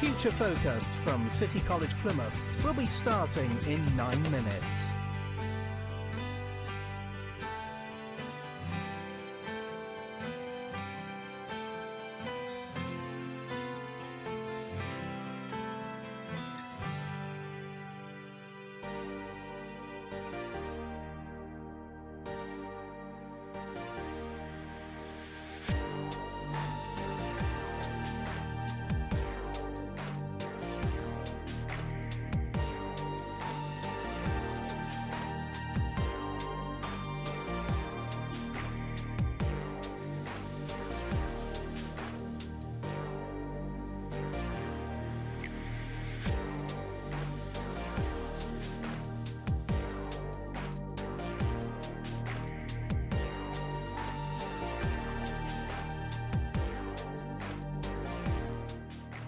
Future Focused from City College Plymouth will be starting in 9 minutes.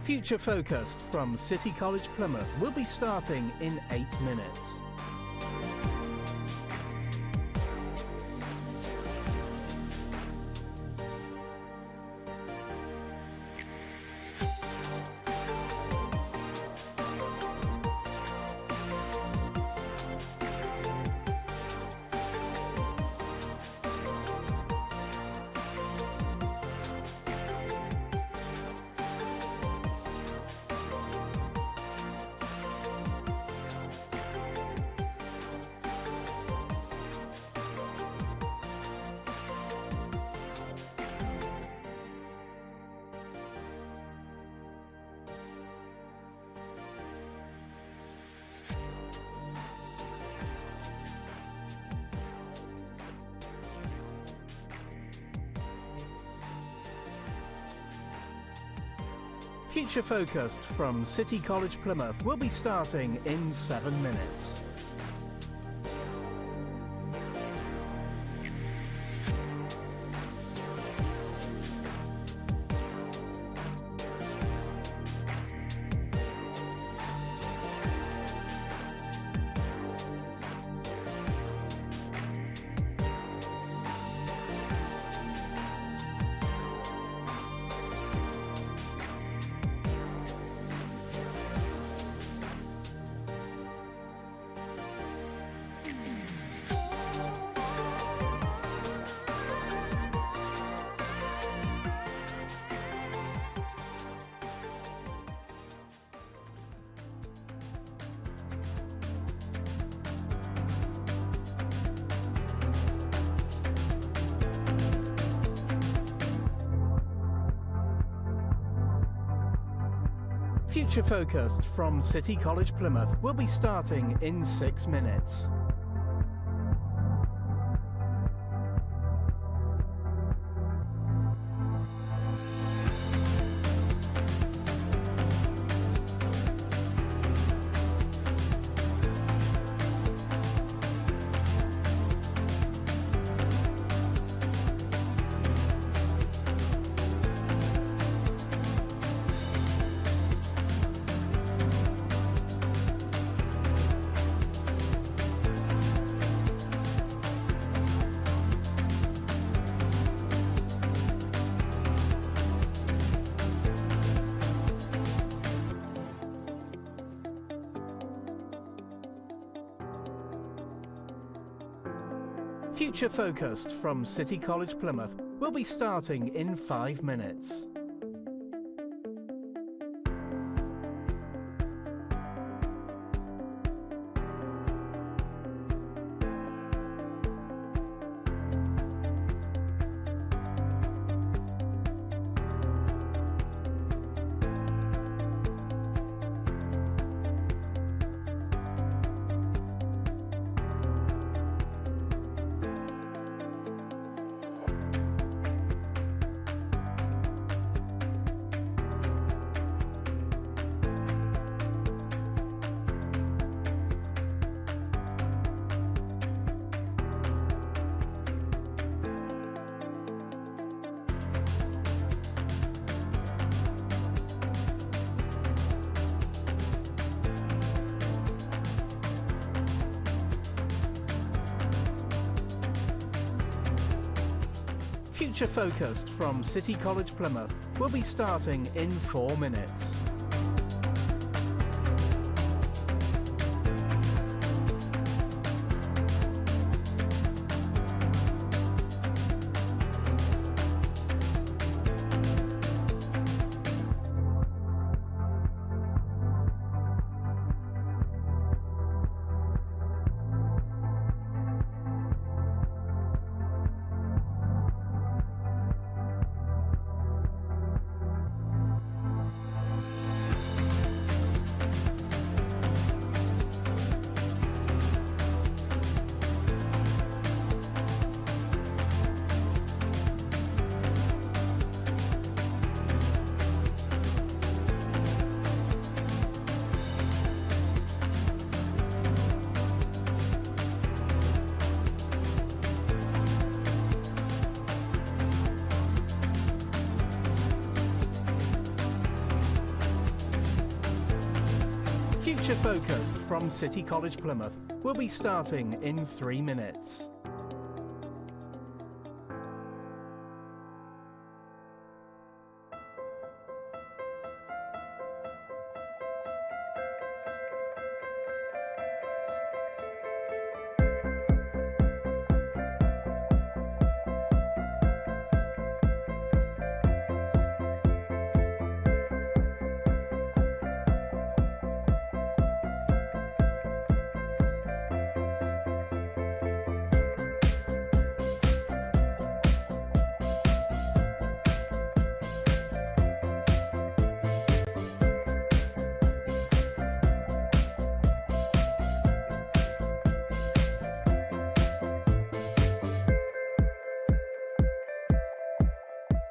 Future Focused from City College Plymouth will be starting in 8 minutes. Future Focused from City College Plymouth will be starting in 7 minutes. Future Focused from City College Plymouth will be starting in 6 minutes. Future Focused from City College Plymouth will be starting in 5 minutes. Future Focused from City College Plymouth will be starting in 4 minutes. Future Focused from City College Plymouth will be starting in 3 minutes.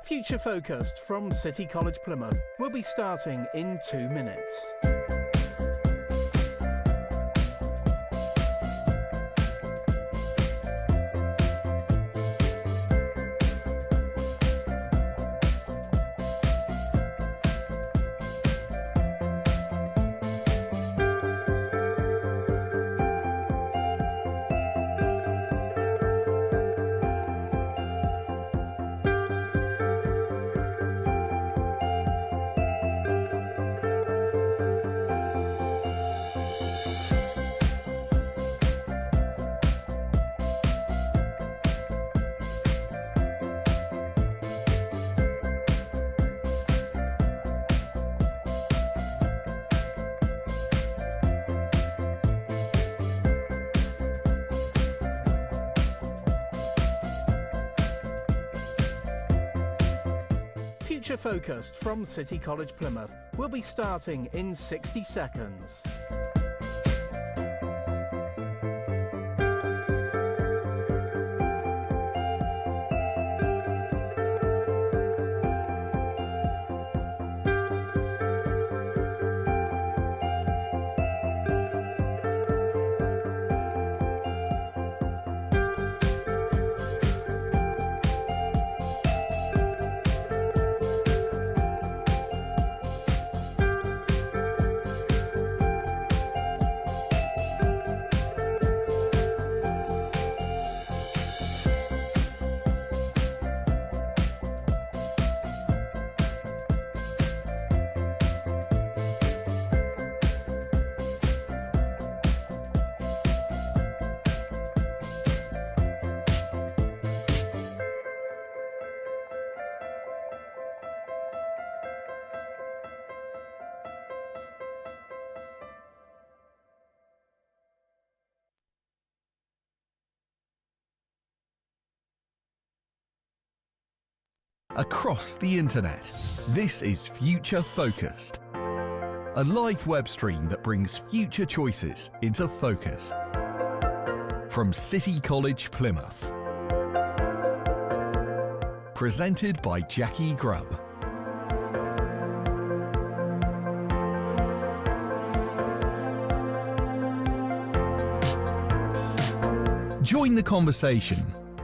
Future Focused from City College Plymouth will be starting in 2 minutes. Future Focused from City College Plymouth will be starting in 60 seconds. Across the internet, this is Future Focused, a live web stream that brings future choices into focus. From City College Plymouth. Presented by Jackie Grubb. Join the conversation.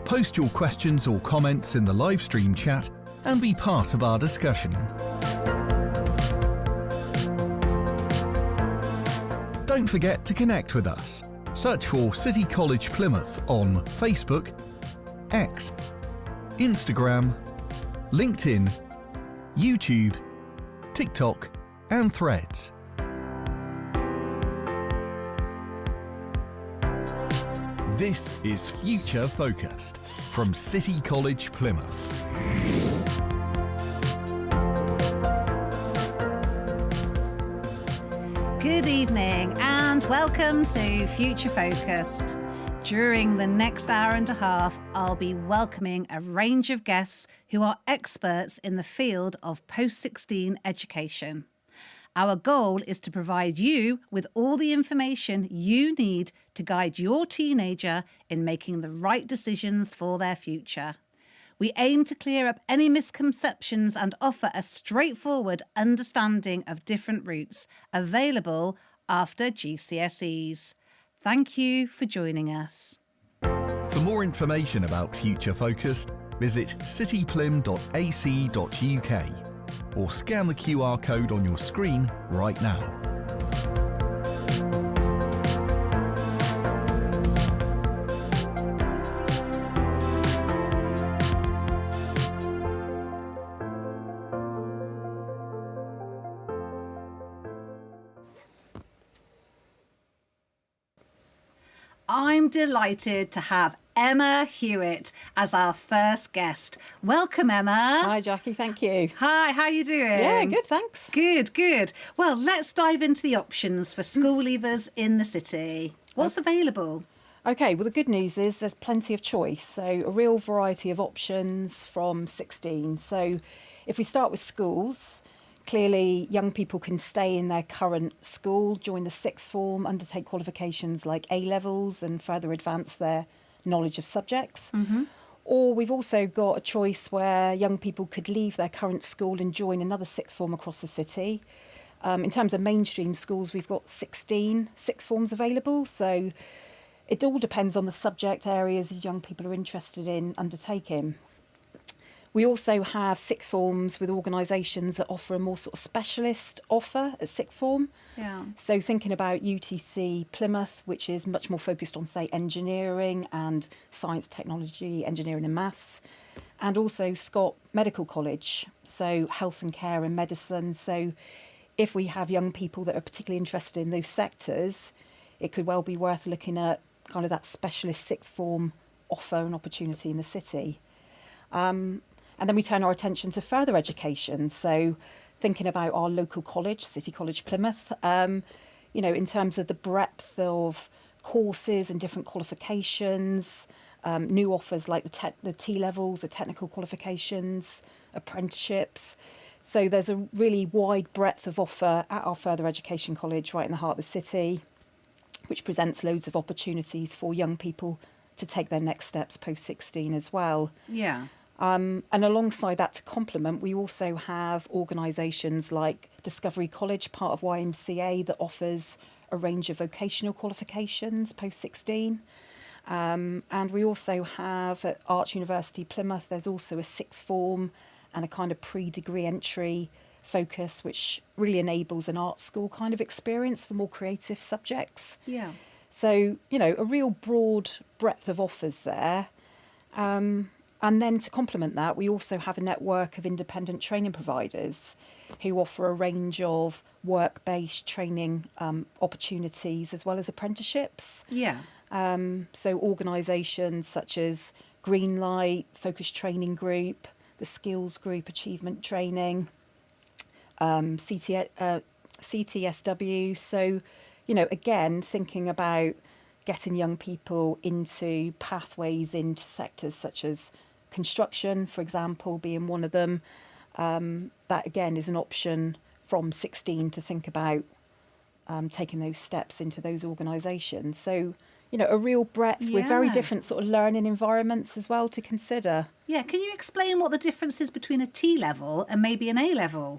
Post your questions or comments in the live stream chat and be part of our discussion. Don't forget to connect with us. Search for City College Plymouth on Facebook, X, Instagram, LinkedIn, YouTube, TikTok and Threads. This is Future Focused from City College Plymouth. Good evening and welcome to Future Focused. During the next hour and a half, I'll be welcoming a range of guests who are experts in the field of post-16 education. Our goal is to provide you with all the information you need to guide your teenager in making the right decisions for their future. We aim to clear up any misconceptions and offer a straightforward understanding of different routes available after GCSEs. Thank you for joining us. For more information about Future Focused, visit cityplym.ac.uk or scan the QR code on your screen right now. I'm delighted to have Emma Hewitt as our first guest. Welcome, Emma. Hi, Jackie. Thank you. Hi, how are you doing? Yeah, good, thanks. Good. Well, let's dive into the options for school leavers in the city. What's available? Okay, well, the good news is there's plenty of choice. So a real variety of options from 16. So if we start with schools, clearly young people can stay in their current school, join the sixth form, undertake qualifications like A-levels and further advance their knowledge of subjects. Or we've also got a choice where young people could leave their current school and join another sixth form across the city. In terms of mainstream schools, we've got 16 sixth forms available. So it all depends on the subject areas these young people are interested in undertaking. We also have sixth forms with organisations that offer a more sort of specialist offer at sixth form. Yeah. So thinking about UTC Plymouth, which is much more focused on, say, engineering and science, technology, engineering and maths. And also Scott Medical College, so health and care and medicine. So if we have young people that are particularly interested in those sectors, it could well be worth looking at kind of that specialist sixth form offer and opportunity in the city. And then we turn our attention to further education. So thinking about our local college, City College Plymouth, in terms of the breadth of courses and different qualifications, new offers like the T-levels, the technical qualifications, apprenticeships. So there's a really wide breadth of offer at our further education college right in the heart of the city, which presents loads of opportunities for young people to take their next steps post-16 as well. Yeah. And alongside that, to complement, we also have organisations like Discovery College, part of YMCA, that offers a range of vocational qualifications post-16. And we also have at Arts University Plymouth, there's also a sixth form and a kind of pre-degree entry focus, which really enables an art school kind of experience for more creative subjects. Yeah. So, a real broad breadth of offers there. And then to complement that, we also have a network of independent training providers who offer a range of work-based training opportunities as well as apprenticeships. Yeah. So organisations such as Greenlight, Focus Training Group, the Skills Group Achievement Training, CTSW. So, again, thinking about getting young people into pathways into sectors such as construction, for example, being one of them. That, again, is an option from 16 to think about taking those steps into those organisations. So, a real breadth with very different sort of learning environments as well to consider. Yeah, can you explain what the difference is between a T-level and maybe an A-level?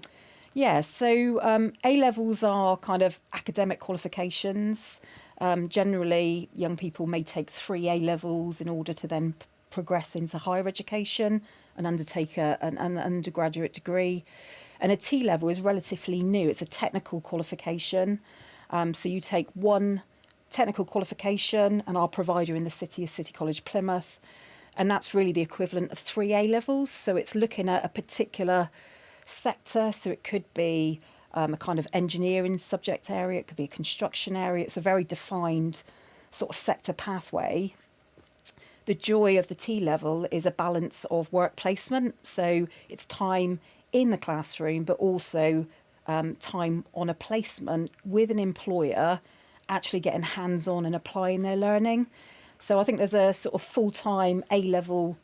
Yeah, so A-levels are kind of academic qualifications. Generally, young people may take 3 A-levels in order to then progress into higher education and undertake an undergraduate degree. And a T-level is relatively new. It's a technical qualification. So you take one technical qualification, and our provider in the city is City College Plymouth. And that's really the equivalent of 3 A-levels. So it's looking at a particular sector. So it could be a kind of engineering subject area. It could be a construction area. It's a very defined sort of sector pathway. The joy of the T-level is a balance of work placement. So it's time in the classroom, but also time on a placement with an employer, actually getting hands-on and applying their learning. So I think there's a sort of full-time A-level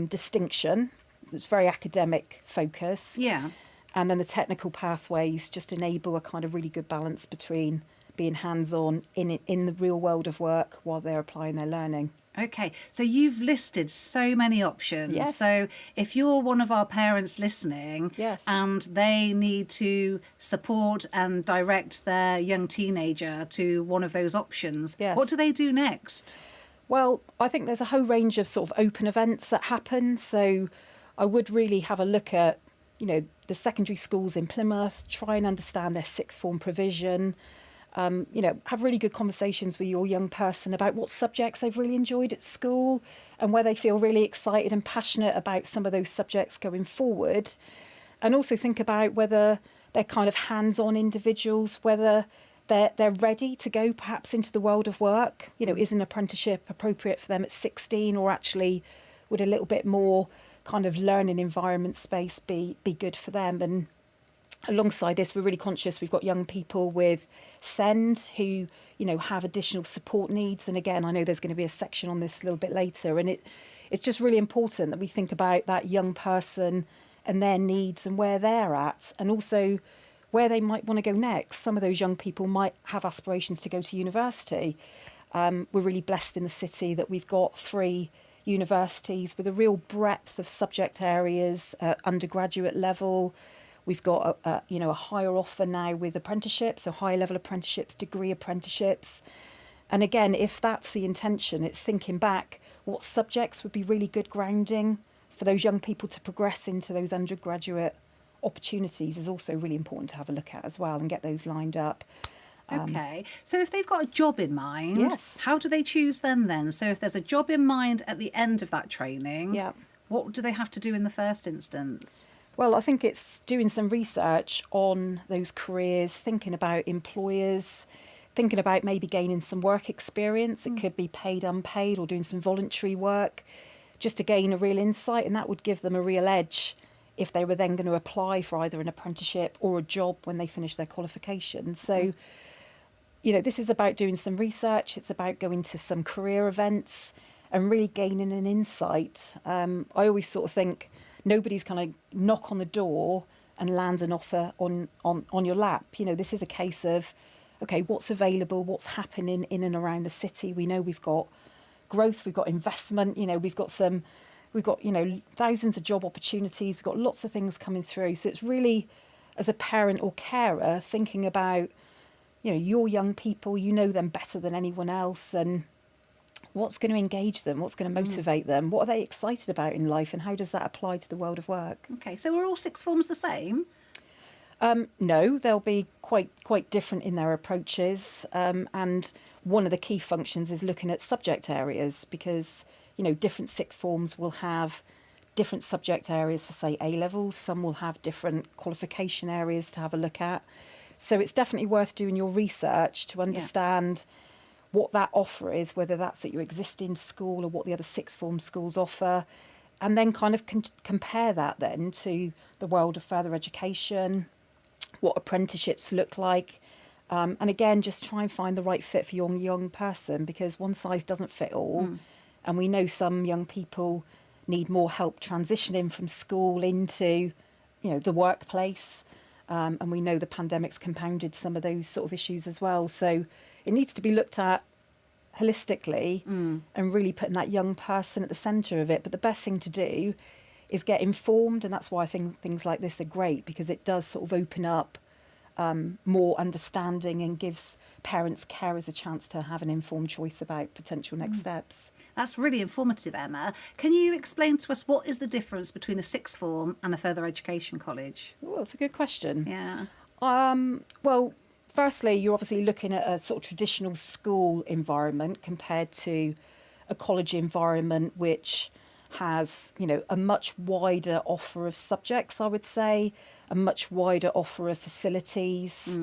distinction. It's very academic focused. Yeah. And then the technical pathways just enable a kind of really good balance between being hands-on in the real world of work while they're applying their learning. Okay, so you've listed so many options. Yes. So if you're one of our parents listening, Yes. and they need to support and direct their young teenager to one of those options, Yes. what do they do next? Well, I think there's a whole range of sort of open events that happen. So I would really have a look at, the secondary schools in Plymouth, try and understand their sixth form provision, have really good conversations with your young person about what subjects they've really enjoyed at school and where they feel really excited and passionate about some of those subjects going forward. And also think about whether they're kind of hands-on individuals, whether they're ready to go perhaps into the world of work. Is an apprenticeship appropriate for them at 16, or actually would a little bit more kind of learning environment space be good for them? And alongside this, we're really conscious we've got young people with SEND who, have additional support needs. And again, I know there's going to be a section on this a little bit later. And it's just really important that we think about that young person and their needs and where they're at, and also where they might want to go next. Some of those young people might have aspirations to go to university. We're really blessed in the city that we've got 3 universities with a real breadth of subject areas, undergraduate level. We've got a higher offer now with apprenticeships, so high level apprenticeships, degree apprenticeships. And again, if that's the intention, it's thinking back what subjects would be really good grounding for those young people to progress into those undergraduate opportunities is also really important to have a look at as well and get those lined up. Okay, so if they've got a job in mind, Yes. how do they choose them then? So if there's a job in mind at the end of that training, Yeah. what do they have to do in the first instance? Well, I think it's doing some research on those careers, thinking about employers, thinking about maybe gaining some work experience. It could be paid, unpaid, or doing some voluntary work just to gain a real insight, and that would give them a real edge if they were then going to apply for either an apprenticeship or a job when they finish their qualifications. So, this is about doing some research. It's about going to some career events and really gaining an insight. I always sort of think nobody's kind of knock on the door and land an offer on your lap. This is a case of, okay, what's available, what's happening in and around the city. We know we've got growth, we've got investment, we've got thousands of job opportunities, we've got lots of things coming through. So it's really, as a parent or carer, thinking about, your young people, them better than anyone else, and what's going to engage them, what's going to motivate them, what are they excited about in life, and how does that apply to the world of work? Okay, so are all 6 forms the same? No, they'll be quite different in their approaches. And one of the key functions is looking at subject areas, because, different sixth forms will have different subject areas for, say, A-levels. Some will have different qualification areas to have a look at. So it's definitely worth doing your research to understand what that offer is, whether that's at your existing school or what the other sixth form schools offer, and then kind of compare that then to the world of further education, what apprenticeships look like. And again, just try and find the right fit for your young person, because one size doesn't fit all. And we know some young people need more help transitioning from school into, the workplace. And we know the pandemic's compounded some of those sort of issues as well. So it needs to be looked at holistically and really putting that young person at the centre of it. But the best thing to do is get informed. And that's why I think things like this are great, because it does sort of open up more understanding and gives parents, carers a chance to have an informed choice about potential next steps. That's really informative, Emma. Can you explain to us what is the difference between a sixth form and a further education college? Well, that's a good question. Yeah. Well, firstly, you're obviously looking at a sort of traditional school environment compared to a college environment, which has, a much wider offer of subjects, I would say, a much wider offer of facilities,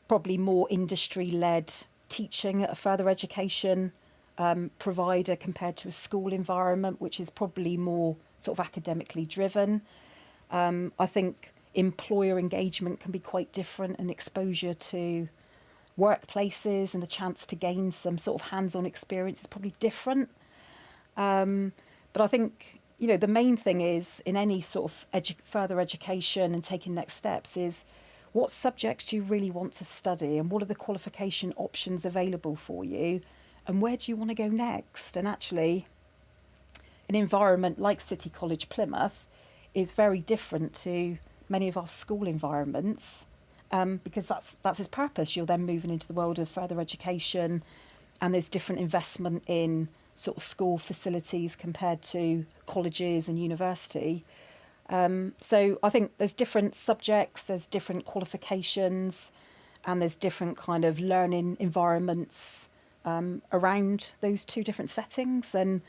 probably more industry-led teaching at a further education provider compared to a school environment, which is probably more sort of academically driven. I think employer engagement can be quite different, and exposure to workplaces and the chance to gain some sort of hands-on experience is probably different. But I think, the main thing is in any sort of further education and taking next steps is what subjects do you really want to study, and what are the qualification options available for you, and where do you want to go next? And actually, an environment like City College Plymouth is very different to many of our school environments, because that's its purpose. You're then moving into the world of further education, and there's different investment in sort of school facilities compared to colleges and university. So I think there's different subjects, there's different qualifications, and there's different kind of learning environments around those two different settings. And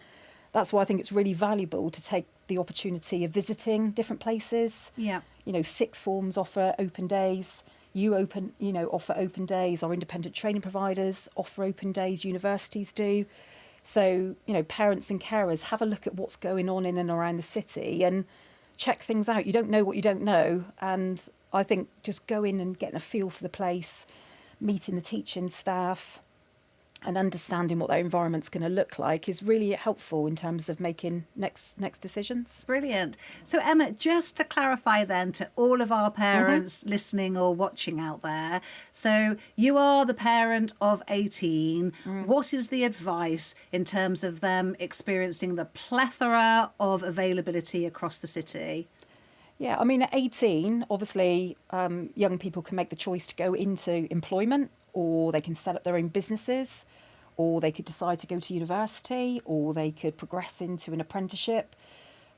that's why I think it's really valuable to take the opportunity of visiting different places. Yeah. Sixth forms offer open days. offer open days. Our independent training providers offer open days. Universities do. So, parents and carers, have a look at what's going on in and around the city and check things out. You don't know what you don't know. And I think just going and getting a feel for the place, meeting the teaching staff and understanding what their environment's going to look like is really helpful in terms of making next decisions. Brilliant. So Emma, just to clarify then to all of our parents listening or watching out there, so you are the parent of 18. What is the advice in terms of them experiencing the plethora of availability across the city? Yeah, I mean, at 18, obviously, young people can make the choice to go into employment, or they can set up their own businesses, or they could decide to go to university, or they could progress into an apprenticeship.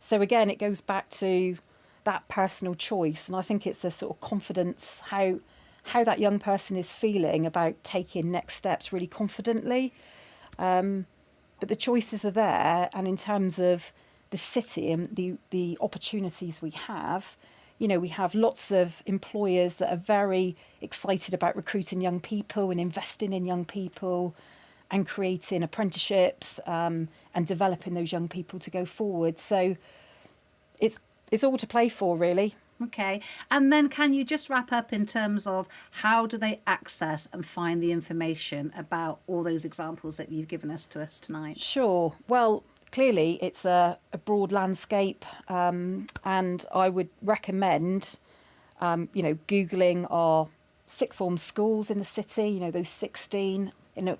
So again, it goes back to that personal choice. And I think it's a sort of confidence, how that young person is feeling about taking next steps really confidently. But the choices are there. And in terms of the city and the opportunities we have lots of employers that are very excited about recruiting young people and investing in young people and creating apprenticeships and developing those young people to go forward. So it's all to play for, really. Okay. And then can you just wrap up in terms of how do they access and find the information about all those examples that you've given us tonight? Sure. Well, clearly, it's a broad landscape, and I would recommend, Googling our sixth form schools in the city, those 16,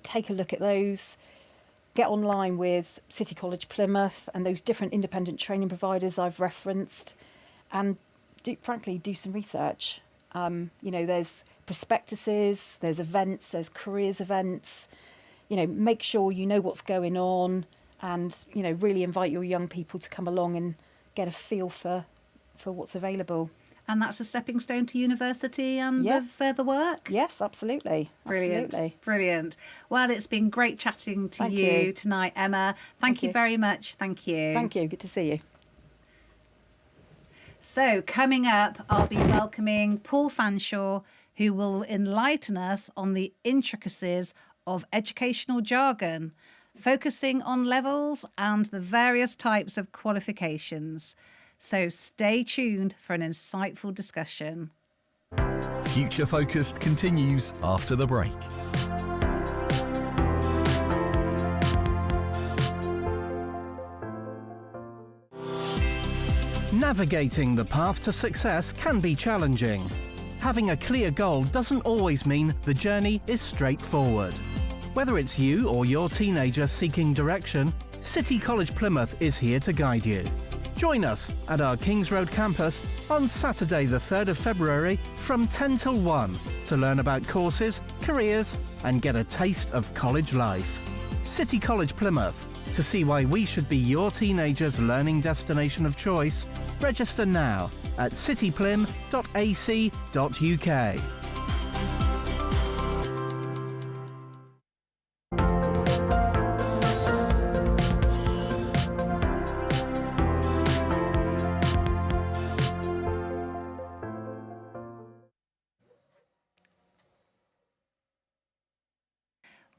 take a look at those, get online with City College Plymouth and those different independent training providers I've referenced, and do some research. There's prospectuses, there's events, there's careers events, make sure you know what's going on. And, really invite your young people to come along and get a feel for what's available. And that's a stepping stone to university and the further work? Yes, absolutely. Brilliant. Absolutely. Brilliant. Well, it's been great chatting to you tonight, Emma. Thank you very much. Thank you. Thank you. Good to see you. So coming up, I'll be welcoming Paul Fanshawe, who will enlighten us on the intricacies of educational jargon, focusing on levels and the various types of qualifications. So stay tuned for an insightful discussion. Future Focused continues after the break. Navigating the path to success can be challenging. Having a clear goal doesn't always mean the journey is straightforward. Whether it's you or your teenager seeking direction, City College Plymouth is here to guide you. Join us at our Kings Road campus on Saturday the 3rd of February from 10 till 1 to learn about courses, careers and get a taste of college life. City College Plymouth. To see why we should be your teenager's learning destination of choice, register now at cityplym.ac.uk.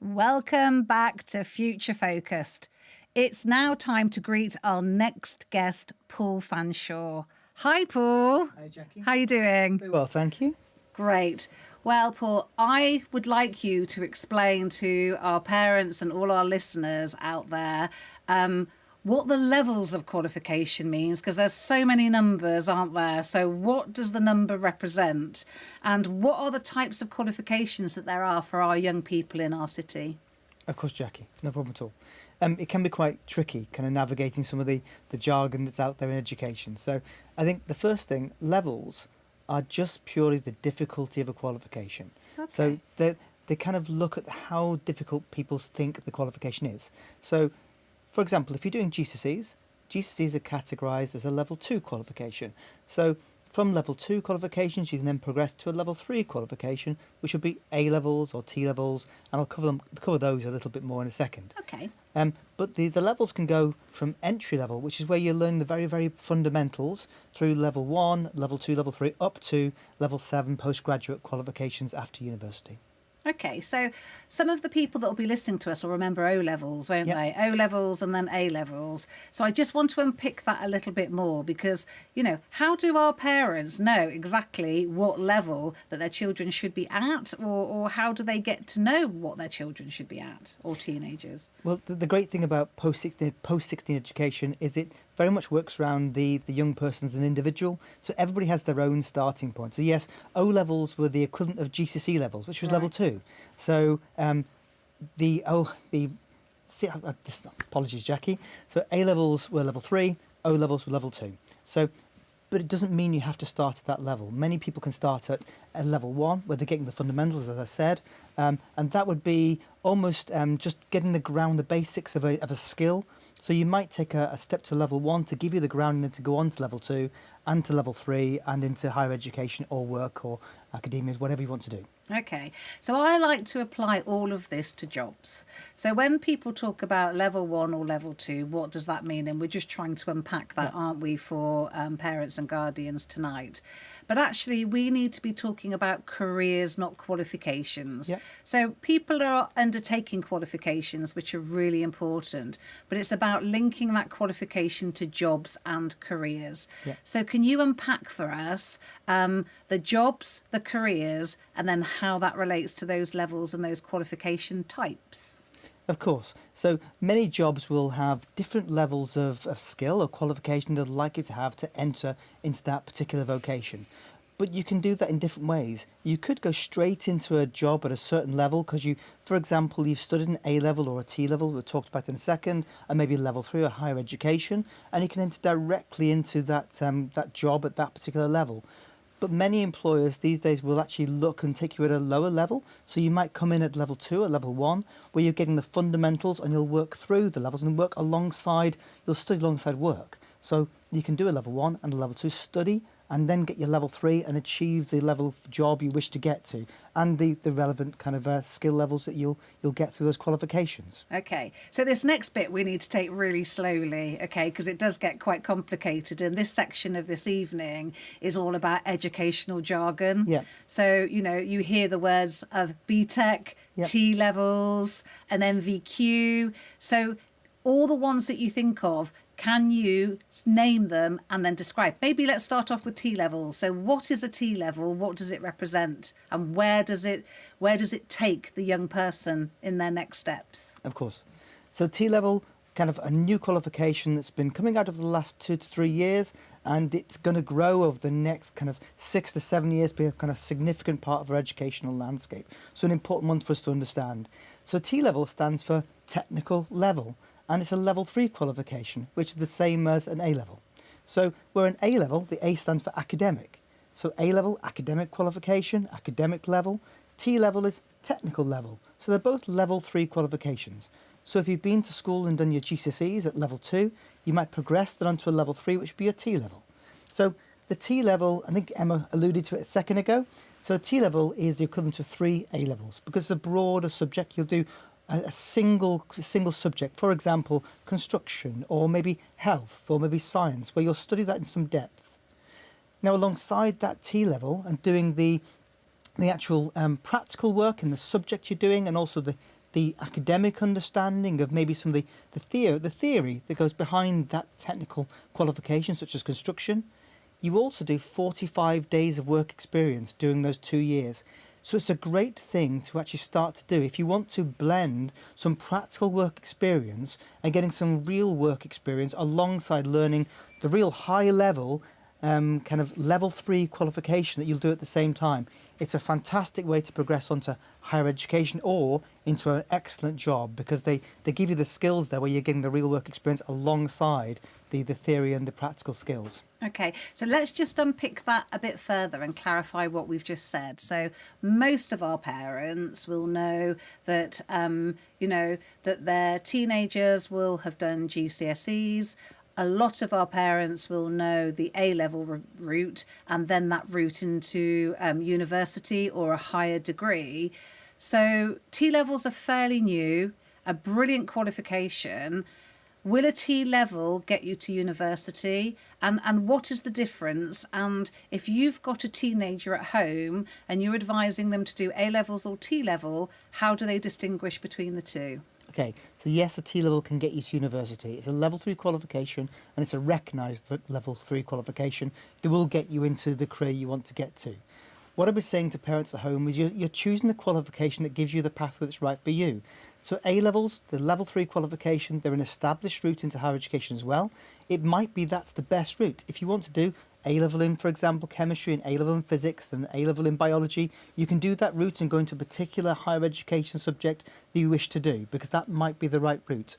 Welcome back to Future Focused. It's now time to greet our next guest, Paul Fanshawe. Hi, Paul. Hi, Jackie. How are you doing? Very well, thank you. Great. Well, Paul, I would like you to explain to our parents and all our listeners out there what the levels of qualification means, because there's so many numbers, aren't there? So what does the number represent? And what are the types of qualifications that there are for our young people in our city? Of course, Jackie, no problem at all. It can be quite tricky, kind of navigating some of the jargon that's out there in education. So I think the first thing, levels are just purely the difficulty of a qualification. Okay. So they kind of look at how difficult people think the qualification is. So, for example, if you're doing GCSEs, GCSEs are categorised as a level 2 qualification. So from level 2 qualifications, you can then progress to a level 3 qualification, which would be A levels or T levels, and I'll cover those a little bit more in a second. Okay. But the levels can go from entry level, which is where you learn the very, very fundamentals, through level 1, level 2, level 3, up to level 7 postgraduate qualifications after university. Okay, so some of the people that will be listening to us will remember O levels, won't Yep. they? O levels and then A levels. So I just want to unpick that a little bit more because, how do our parents know exactly what level that their children should be at, or how do they get to know what their children should be at, or teenagers? Well, the great thing about post-16 education is it very much works around the young person as an individual. So everybody has their own starting point. So yes, O levels were the equivalent of GCSE levels, which was level 2. So apologies, Jackie. So A levels were level 3, O levels were level 2. So, but it doesn't mean you have to start at that level. Many people can start at level 1, where they're getting the fundamentals, as I said, and that would be almost just getting the basics of a skill. So you might take a step to level 1 to give you the grounding, then to go on to level 2 and to level 3 and into higher education or work or academia, whatever you want to do. Okay, so I like to apply all of this to jobs. So when people talk about level 1 or level 2, what does that mean? And we're just trying to unpack that, aren't we, for parents and guardians tonight? But actually, we need to be talking about careers, not qualifications. Yep. So people are undertaking qualifications, which are really important, but it's about linking that qualification to jobs and careers. Yep. So can you unpack for us the jobs, the careers, and then how that relates to those levels and those qualification types? Of course. So many jobs will have different levels of skill or qualification they'd like you to have to enter into that particular vocation. But you can do that in different ways. You could go straight into a job at a certain level because for example, you've studied an A level or a T level, we'll talk about in a second, and maybe level 3 or higher education, and you can enter directly into that job at that particular level. But many employers these days will actually look and take you at a lower level. So you might come in at level 2 or level 1, where you're getting the fundamentals and you'll work through the levels and you'll study alongside work. So you can do a level 1 and a level 2 study and then get your level 3 and achieve the level of job you wish to get to and the relevant kind of skill levels that you'll get through those qualifications. Okay, so this next bit we need to take really slowly, okay, because it does get quite complicated. And this section of this evening is all about educational jargon. Yeah. So, you hear the words of BTEC, Yep. T levels, and MVQ. So all the ones that you think of, can you name them and then describe? Maybe let's start off with T levels. So what is a T level? What does it represent? And where does it take the young person in their next steps? Of course. So T level, kind of a new qualification that's been coming out of the last 2 to 3 years, and it's going to grow over the next kind of 6 to 7 years, be a kind of significant part of our educational landscape. So an important one for us to understand. So T level stands for technical level, and it's a level 3 qualification, which is the same as an A level. So where an A level, the A stands for academic. So A level, academic qualification, academic level. T level is technical level. So they're both level 3 qualifications. So if you've been to school and done your GCSEs at level 2, you might progress then onto a level 3, which would be your T level. So the T level, I think Emma alluded to it a second ago. So a T level is the equivalent to 3 A levels because it's a broader subject. You'll do a single subject, for example, construction or maybe health or maybe science, where you'll study that in some depth. Now, alongside that T level and doing the actual practical work in the subject you're doing, and also the academic understanding of maybe some of the theory that goes behind that technical qualification, such as construction, you also do 45 days of work experience during those 2 years. So it's a great thing to actually start to do if you want to blend some practical work experience and getting some real work experience alongside learning the real high level kind of level 3 qualification that you'll do at the same time. It's a fantastic way to progress onto higher education or into an excellent job because they give you the skills there where you're getting the real work experience alongside the theory and the practical skills. Okay, so let's just unpick that a bit further and clarify what we've just said. So most of our parents will know that, that their teenagers will have done GCSEs. a lot of our parents will know the A-level route and then that route into university or a higher degree. So T-levels are fairly new, a brilliant qualification. Will a T-level get you to university? And what is the difference? And if you've got a teenager at home and you're advising them to do A-levels or T-level, how do they distinguish between the two? Okay, so yes, a T-level can get you to university. It's a level 3 qualification and it's a recognised level 3 qualification that will get you into the career you want to get to. What I'll be saying to parents at home is you're choosing the qualification that gives you the pathway that's right for you. So A-levels, the level 3 qualification, they're an established route into higher education as well. It might be that's the best route. If you want to do A-level in, for example, chemistry and A-level in physics and A-level in biology, you can do that route and go into a particular higher education subject that you wish to do, because that might be the right route.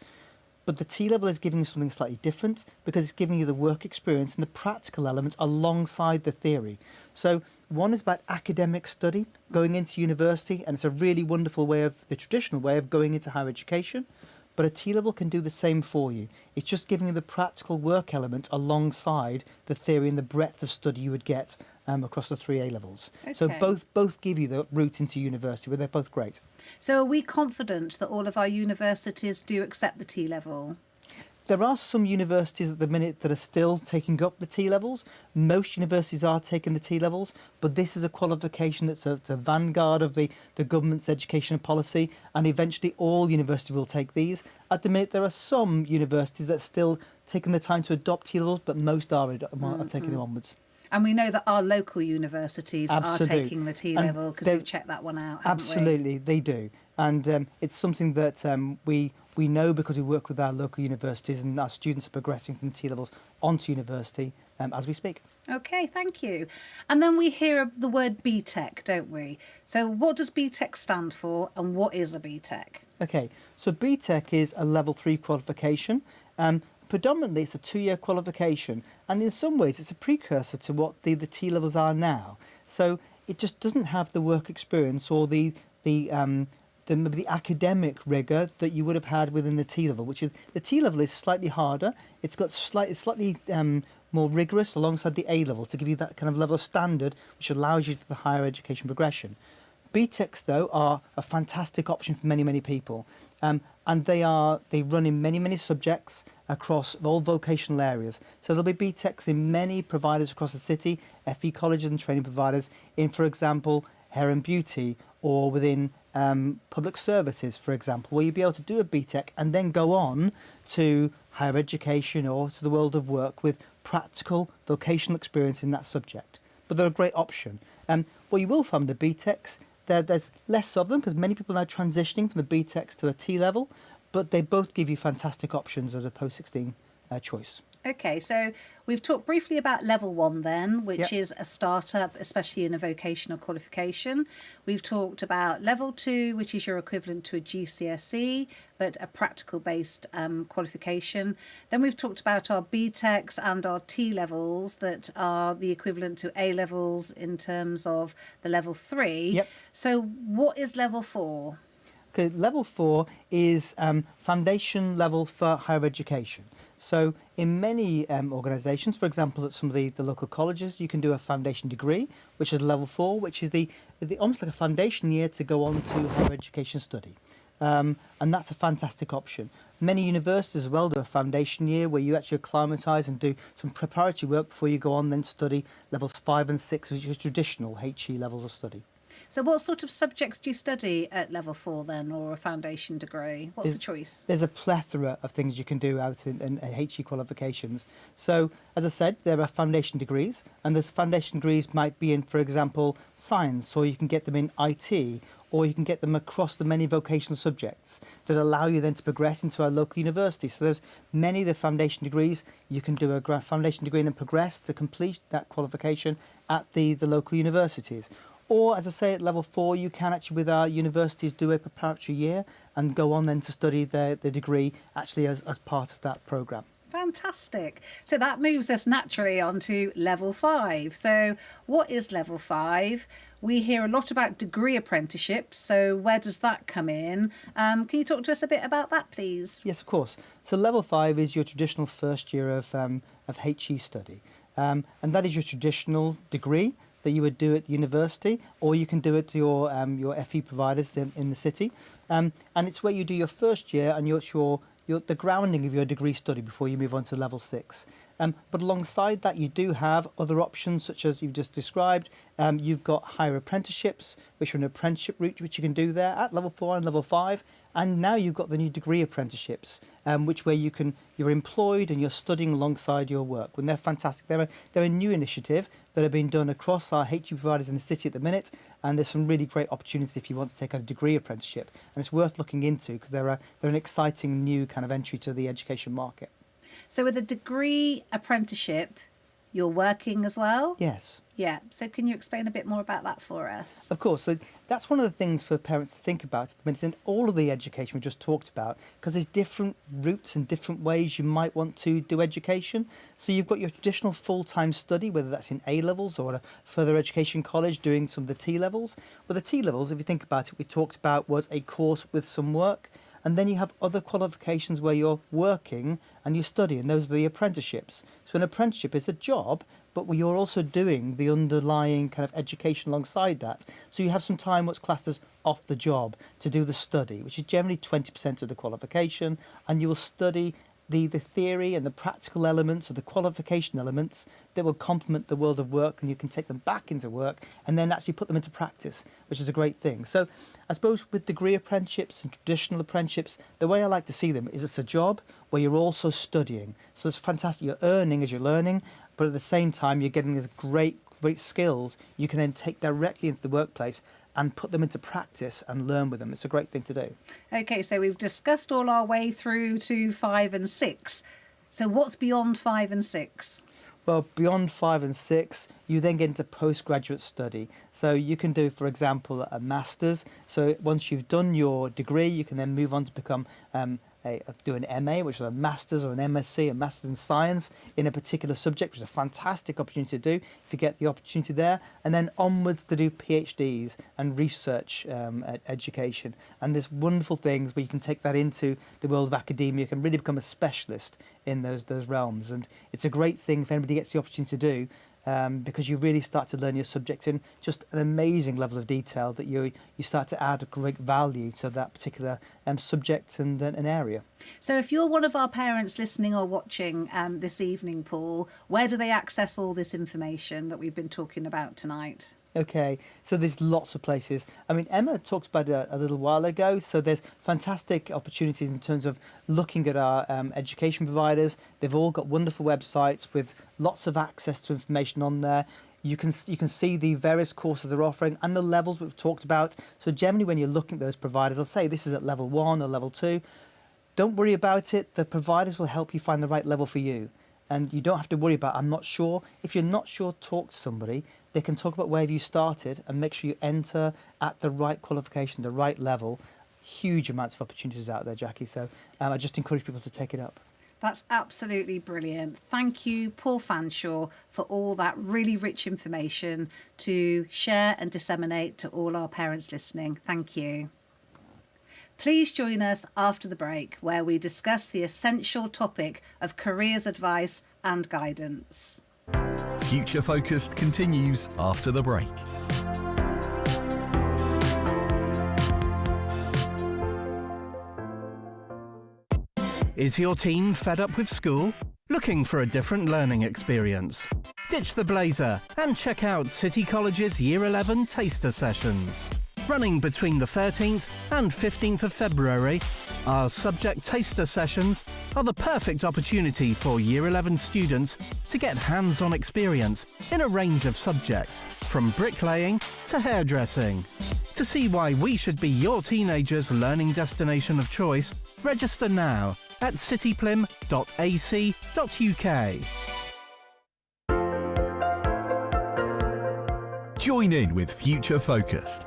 But the T-level is giving you something slightly different because it's giving you the work experience and the practical elements alongside the theory. So one is about academic study, going into university, and it's a really wonderful way of, the traditional way of going into higher education. But a T-level can do the same for you. It's just giving you the practical work element alongside the theory and the breadth of study you would get across the 3 A-levels. Okay. So both give you the route into university, but they're both great. So are we confident that all of our universities do accept the T-level? There are some universities at the minute that are still taking up the T-levels. Most universities are taking the T-levels, but this is a qualification that's a vanguard of the government's education policy, and eventually all universities will take these. At the minute, there are some universities that are still taking the time to adopt T-levels, but most are taking them onwards. And we know that our local universities Absolutely. are taking the T-level because we've checked that one out, haven't Absolutely, they do. And it's something that we know because we work with our local universities, and our students are progressing from T-levels onto university as we speak. we? Okay, thank you. And then we hear the word BTEC, don't we? So what does BTEC stand for and what is a BTEC? Okay, so BTEC is a level 3 qualification. Predominantly, it's a 2-year qualification, and in some ways, it's a precursor to what the T-levels are now. So it just doesn't have the work experience or the academic rigour that you would have had within the T-level, which is the T-level is slightly harder. It's got slightly more rigorous alongside the A-level to give you that kind of level of standard, which allows you to the higher education progression. BTECs, though, are a fantastic option for many, many people. And they run in many, many subjects across all vocational areas. So there'll be BTECs in many providers across the city, FE colleges and training providers in, for example, hair and beauty, or within public services, for example, where you'll be able to do a BTEC and then go on to higher education or to the world of work with practical vocational experience in that subject. But they're a great option. What you will find with the BTECs, there's less of them because many people are now transitioning from the BTECs to a T-level, but they both give you fantastic options as a post-16 choice. Okay, so we've talked briefly about level 1 then, which Yep. is a startup, especially in a vocational qualification. We've talked about level 2, which is your equivalent to a GCSE, but a practical based qualification. Then we've talked about our BTECs and our T levels that are the equivalent to A levels in terms of the level 3. Yep. So what is level 4? Okay, level 4 is foundation level for higher education. So in many organisations, for example, at some of the local colleges, you can do a foundation degree, which is level 4, which is the almost like a foundation year to go on to higher education study. And that's a fantastic option. Many universities as well do a foundation year where you actually acclimatise and do some preparatory work before you go on then study levels 5 and 6, which is traditional HE levels of study. So what sort of subjects do you study at level 4 then, or a foundation degree? What's the choice? There's a plethora of things you can do out in HE qualifications. So, as I said, there are foundation degrees, and those foundation degrees might be in, for example, science, or you can get them in IT, or you can get them across the many vocational subjects that allow you then to progress into our local university. So there's many of the foundation degrees. You can do a foundation degree and then progress to complete that qualification at the local universities. Or, as I say, at level 4, you can actually, with our universities, do a preparatory year and go on then to study the degree actually as part of that programme. Fantastic. So that moves us naturally on to level 5. So what is level 5? We hear a lot about degree apprenticeships. So where does that come in? Can you talk to us a bit about that, please? Yes, of course. So level 5 is your traditional first year of HE study. And that is your traditional degree that you would do at university, or you can do it to your FE providers in the city. And it's where you do your first year and the grounding of your degree study before you move on to level 6. But alongside that, you do have other options, such as you've just described. You've got higher apprenticeships, which are an apprenticeship route, which you can do there at level 4 and level 5. And now you've got the new degree apprenticeships, which where you're employed and you're studying alongside your work. And they're fantastic. They're a new initiative that are being done across our HE providers in the city at the minute. And there's some really great opportunities if you want to take a degree apprenticeship. And it's worth looking into because they're an exciting new kind of entry to the education market. So with a degree apprenticeship, you're working as well? Yes. Yeah. So can you explain a bit more about that for us? Of course. So that's one of the things for parents to think about at the minute in all of the education we just talked about, because there's different routes and different ways you might want to do education. So you've got your traditional full-time study, whether that's in A-levels or a further education college doing some of the T-levels. Well, the T-levels, if you think about it, we talked about was a course with some work. And then you have other qualifications where you're working and you study, and those are the apprenticeships. So an apprenticeship is a job, but you're also doing the underlying kind of education alongside that. So you have some time what's classed as off the job to do the study, which is generally 20% of the qualification, and you will study the theory and the practical elements or the qualification elements that will complement the world of work, and you can take them back into work and then actually put them into practice, which is a great thing. So I suppose with degree apprenticeships and traditional apprenticeships, the way I like to see them is it's a job where you're also studying. So it's fantastic. You're earning as you're learning, but at the same time, you're getting these great skills you can then take directly into the workplace and put them into practice and learn with them. It's a great thing to do. Okay, so we've discussed all our way through to 5 and 6. So what's beyond 5 and 6? Well, beyond 5 and 6, you then get into postgraduate study. So you can do, for example, a master's. So once you've done your degree, you can then move on to become do an MA, which is a master's, or an MSc, a master's in science in a particular subject, which is a fantastic opportunity to do if you get the opportunity there. And then onwards to do PhDs and research education. And there's wonderful things where you can take that into the world of academia. You can really become a specialist in those realms. And it's a great thing if anybody gets the opportunity to do. Because you really start to learn your subject in just an amazing level of detail that you start to add a great value to that particular subject and an area. So if you're one of our parents listening or watching this evening, Paul, where do they access all this information that we've been talking about tonight? Okay, so there's lots of places. I mean, Emma talked about it a little while ago, so there's fantastic opportunities in terms of looking at our education providers. They've all got wonderful websites with lots of access to information on there. You can see the various courses they're offering and the levels we've talked about. So generally when you're looking at those providers, I'll say this is at level 1 or level 2. Don't worry about it. The providers will help you find the right level for you. And you don't have to worry about, I'm not sure. If you're not sure, talk to somebody. They can talk about where you started and make sure you enter at the right qualification, the right level. Huge amounts of opportunities out there, Jackie. So I just encourage people to take it up. That's absolutely brilliant. Thank you, Paul Fanshawe, for all that really rich information to share and disseminate to all our parents listening. Thank you. Please join us after the break, where we discuss the essential topic of careers advice and guidance. Future Focused continues after the break. Is your teen fed up with school? Looking for a different learning experience? Ditch the blazer and check out City College's Year 11 Taster Sessions. Running between the 13th and 15th of February, our subject taster sessions are the perfect opportunity for Year 11 students to get hands-on experience in a range of subjects, from bricklaying to hairdressing. To see why we should be your teenager's learning destination of choice, register now at cityplym.ac.uk. Join in with Future Focused.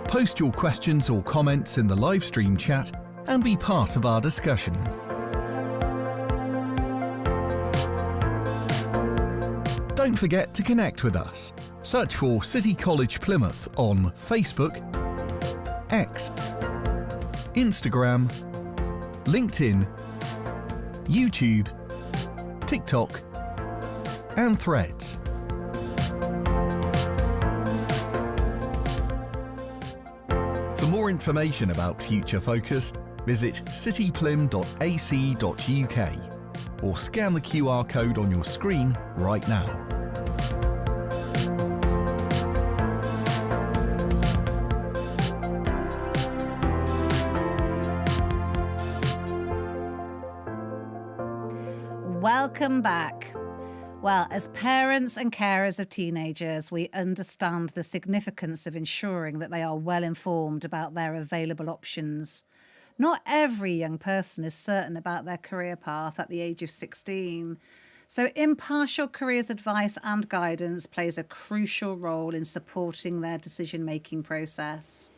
Post your questions or comments in the live stream chat and be part of our discussion. Don't forget to connect with us. Search for City College Plymouth on Facebook, X, Instagram, LinkedIn, YouTube, TikTok, and Threads. For more information about Future Focused, visit cityplym.ac.uk or scan the QR code on your screen right now. Welcome back. Well, as parents and carers of teenagers, we understand the significance of ensuring that they are well informed about their available options. Not every young person is certain about their career path at the age of 16. So impartial careers advice and guidance plays a crucial role in supporting their decision-making process.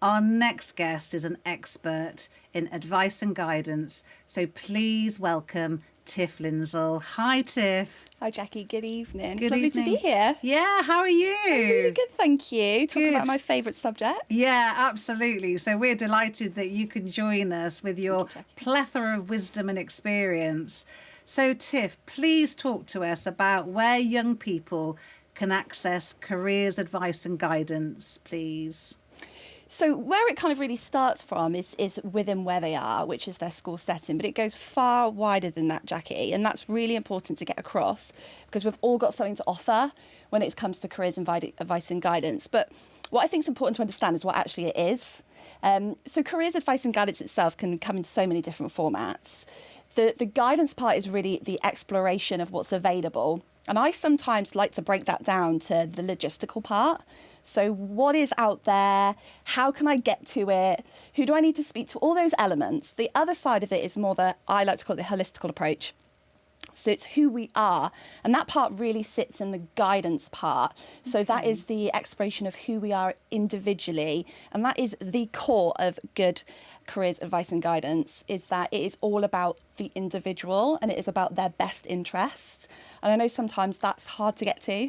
Our next guest is an expert in advice and guidance, so please welcome Tiff Lindsell. Hi, Tiff. Hi, Jackie. Good evening. Good It's lovely evening. to be here. Yeah, how are you? I'm really good, thank you. Talking Good. about my favourite subject. Yeah, absolutely. So we're delighted that you can join us with your Thank you, Jackie. plethora of wisdom and experience. So, Tiff, please talk to us about where young people can access careers advice and guidance, please. So where it kind of really starts from is within where they are, which is their school setting, but it goes far wider than that, Jackie, and that's really important to get across because we've all got something to offer when it comes to careers advice and guidance. But what I think is important to understand is what actually it is. So careers advice and guidance itself can come in so many different formats. The guidance part is really the exploration of what's available. And I sometimes like to break that down to the logistical part. So what is out there? How can I get to it? Who do I need to speak to? All those elements. The other side of it is more I like to call it the holistical approach. So it's who we are. And that part really sits in the guidance part. So that is the exploration of who we are individually. And that is the core of good careers advice and guidance, is that it is all about the individual and it is about their best interests. And I know sometimes that's hard to get to.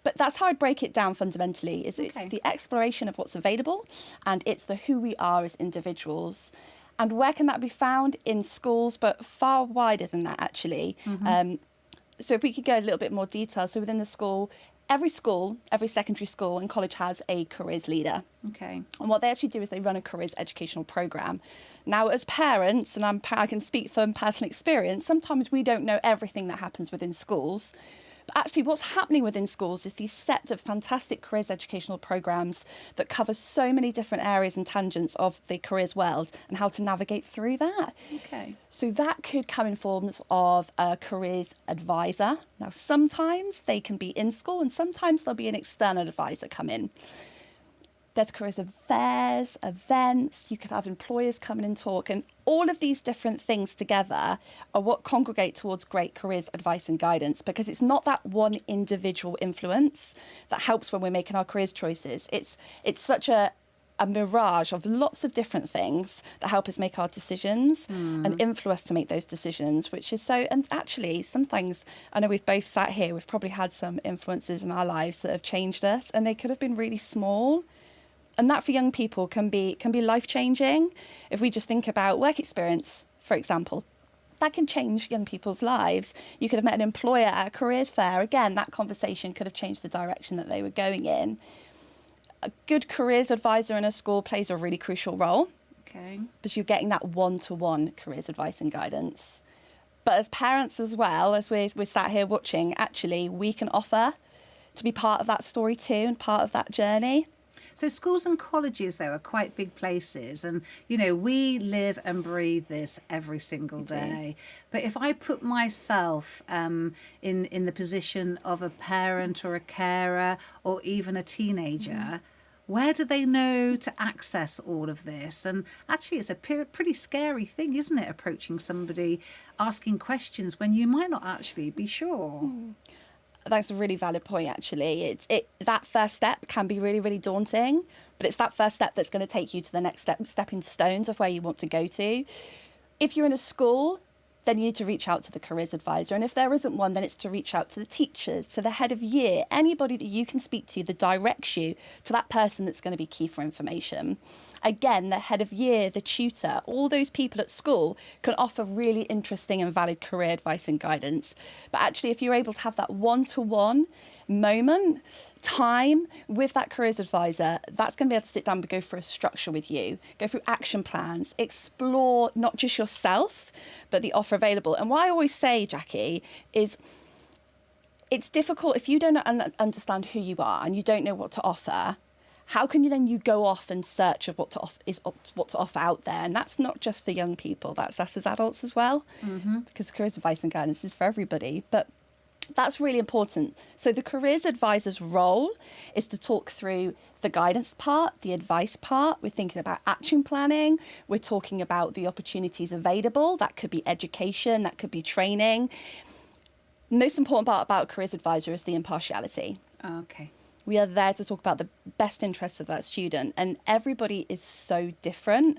But that's how I'd break it down fundamentally, is it's the exploration of what's available and it's the who we are as individuals. And where can that be found? In schools, but far wider than that, actually. So if we could go a little bit more detail. So within the school, every secondary school and college has a careers leader. Okay. And what they actually do is they run a careers educational programme. Now, as parents, and I can speak from personal experience, sometimes we don't know everything that happens within schools. But actually what's happening within schools is these set of fantastic careers educational programmes that cover so many different areas and tangents of the careers world and how to navigate through that. Okay. So that could come in forms of a careers advisor. Now, sometimes they can be in school and sometimes there'll be an external advisor come in. There's careers affairs, events, you could have employers come in and talk, and all of these different things together are what congregate towards great careers advice and guidance, because it's not that one individual influence that helps when we're making our careers choices. It's such a mirage of lots of different things that help us make our decisions and influence us to make those decisions, which is so, and actually some things, I know we've both sat here, we've probably had some influences in our lives that have changed us, and they could have been really small. And that for young people can be life-changing. If we just think about work experience, for example, that can change young people's lives. You could have met an employer at a careers fair. Again, that conversation could have changed the direction that they were going in. A good careers advisor in a school plays a really crucial role. Okay. Because you're getting that one-to-one careers advice and guidance. But as parents as well, as we're sat here watching, actually, we can offer to be part of that story too and part of that journey. So schools and colleges, though, are quite big places. And, you know, we live and breathe this every single day. But if I put myself in the position of a parent or a carer or even a teenager, where do they know to access all of this? And actually, it's a pretty scary thing, isn't it, approaching somebody, asking questions when you might not actually be sure. That's a really valid point, actually. That first step can be really, really daunting, but it's that first step that's going to take you to the next stepping stones of where you want to go to. If you're in a school, then you need to reach out to the careers advisor. And if there isn't one, then it's to reach out to the teachers, to the head of year, anybody that you can speak to that directs you to that person that's going to be key for information. Again, the head of year, the tutor, all those people at school can offer really interesting and valid career advice and guidance. But actually, if you're able to have that one-to-one moment, time with that careers advisor, that's going to be able to sit down and go through a structure with you, go through action plans, explore not just yourself, but the offer available. And what I always say, Jackie, is it's difficult if you don't understand who you are and you don't know what to offer. How can you go off and search of what to offer out there? And that's not just for young people, that's us as adults as well, because careers advice and guidance is for everybody. But that's really important. So the careers advisor's role is to talk through the guidance part, the advice part. We're thinking about action planning. We're talking about the opportunities available. That could be education, that could be training. Most important part about a careers advisor is the impartiality. Okay. We are there to talk about the best interests of that student, and everybody is so different.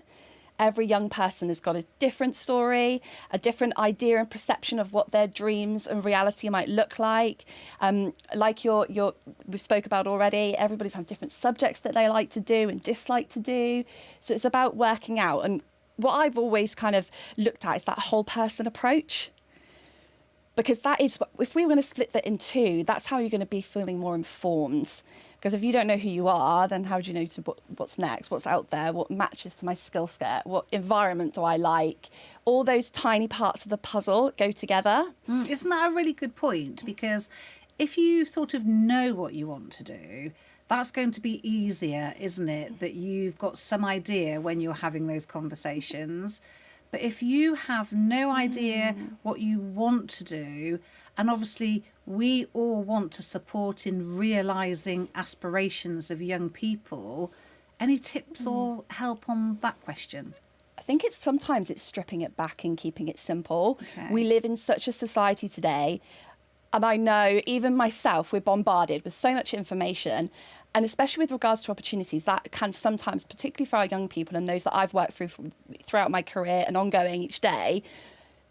Every young person has got a different story, a different idea and perception of what their dreams and reality might look like. Like we spoke about already, everybody's have different subjects that they like to do and dislike to do. So it's about working out. And what I've always kind of looked at is that whole person approach. Because that is, if we were going to split that in two, that's how you're going to be feeling more informed. Because if you don't know who you are, then how do you know what's next, what's out there, what matches to my skill set, what environment do I like? All those tiny parts of the puzzle go together. Isn't that a really good point? Because if you sort of know what you want to do, that's going to be easier, isn't it? That you've got some idea when you're having those conversations. But if you have no idea what you want to do, and obviously we all want to support in realising aspirations of young people, any tips or help on that question? I think sometimes it's stripping it back and keeping it simple. Okay. We live in such a society today, and I know even myself, we're bombarded with so much information. And especially with regards to opportunities, that can sometimes, particularly for our young people and those that I've worked throughout my career and ongoing each day,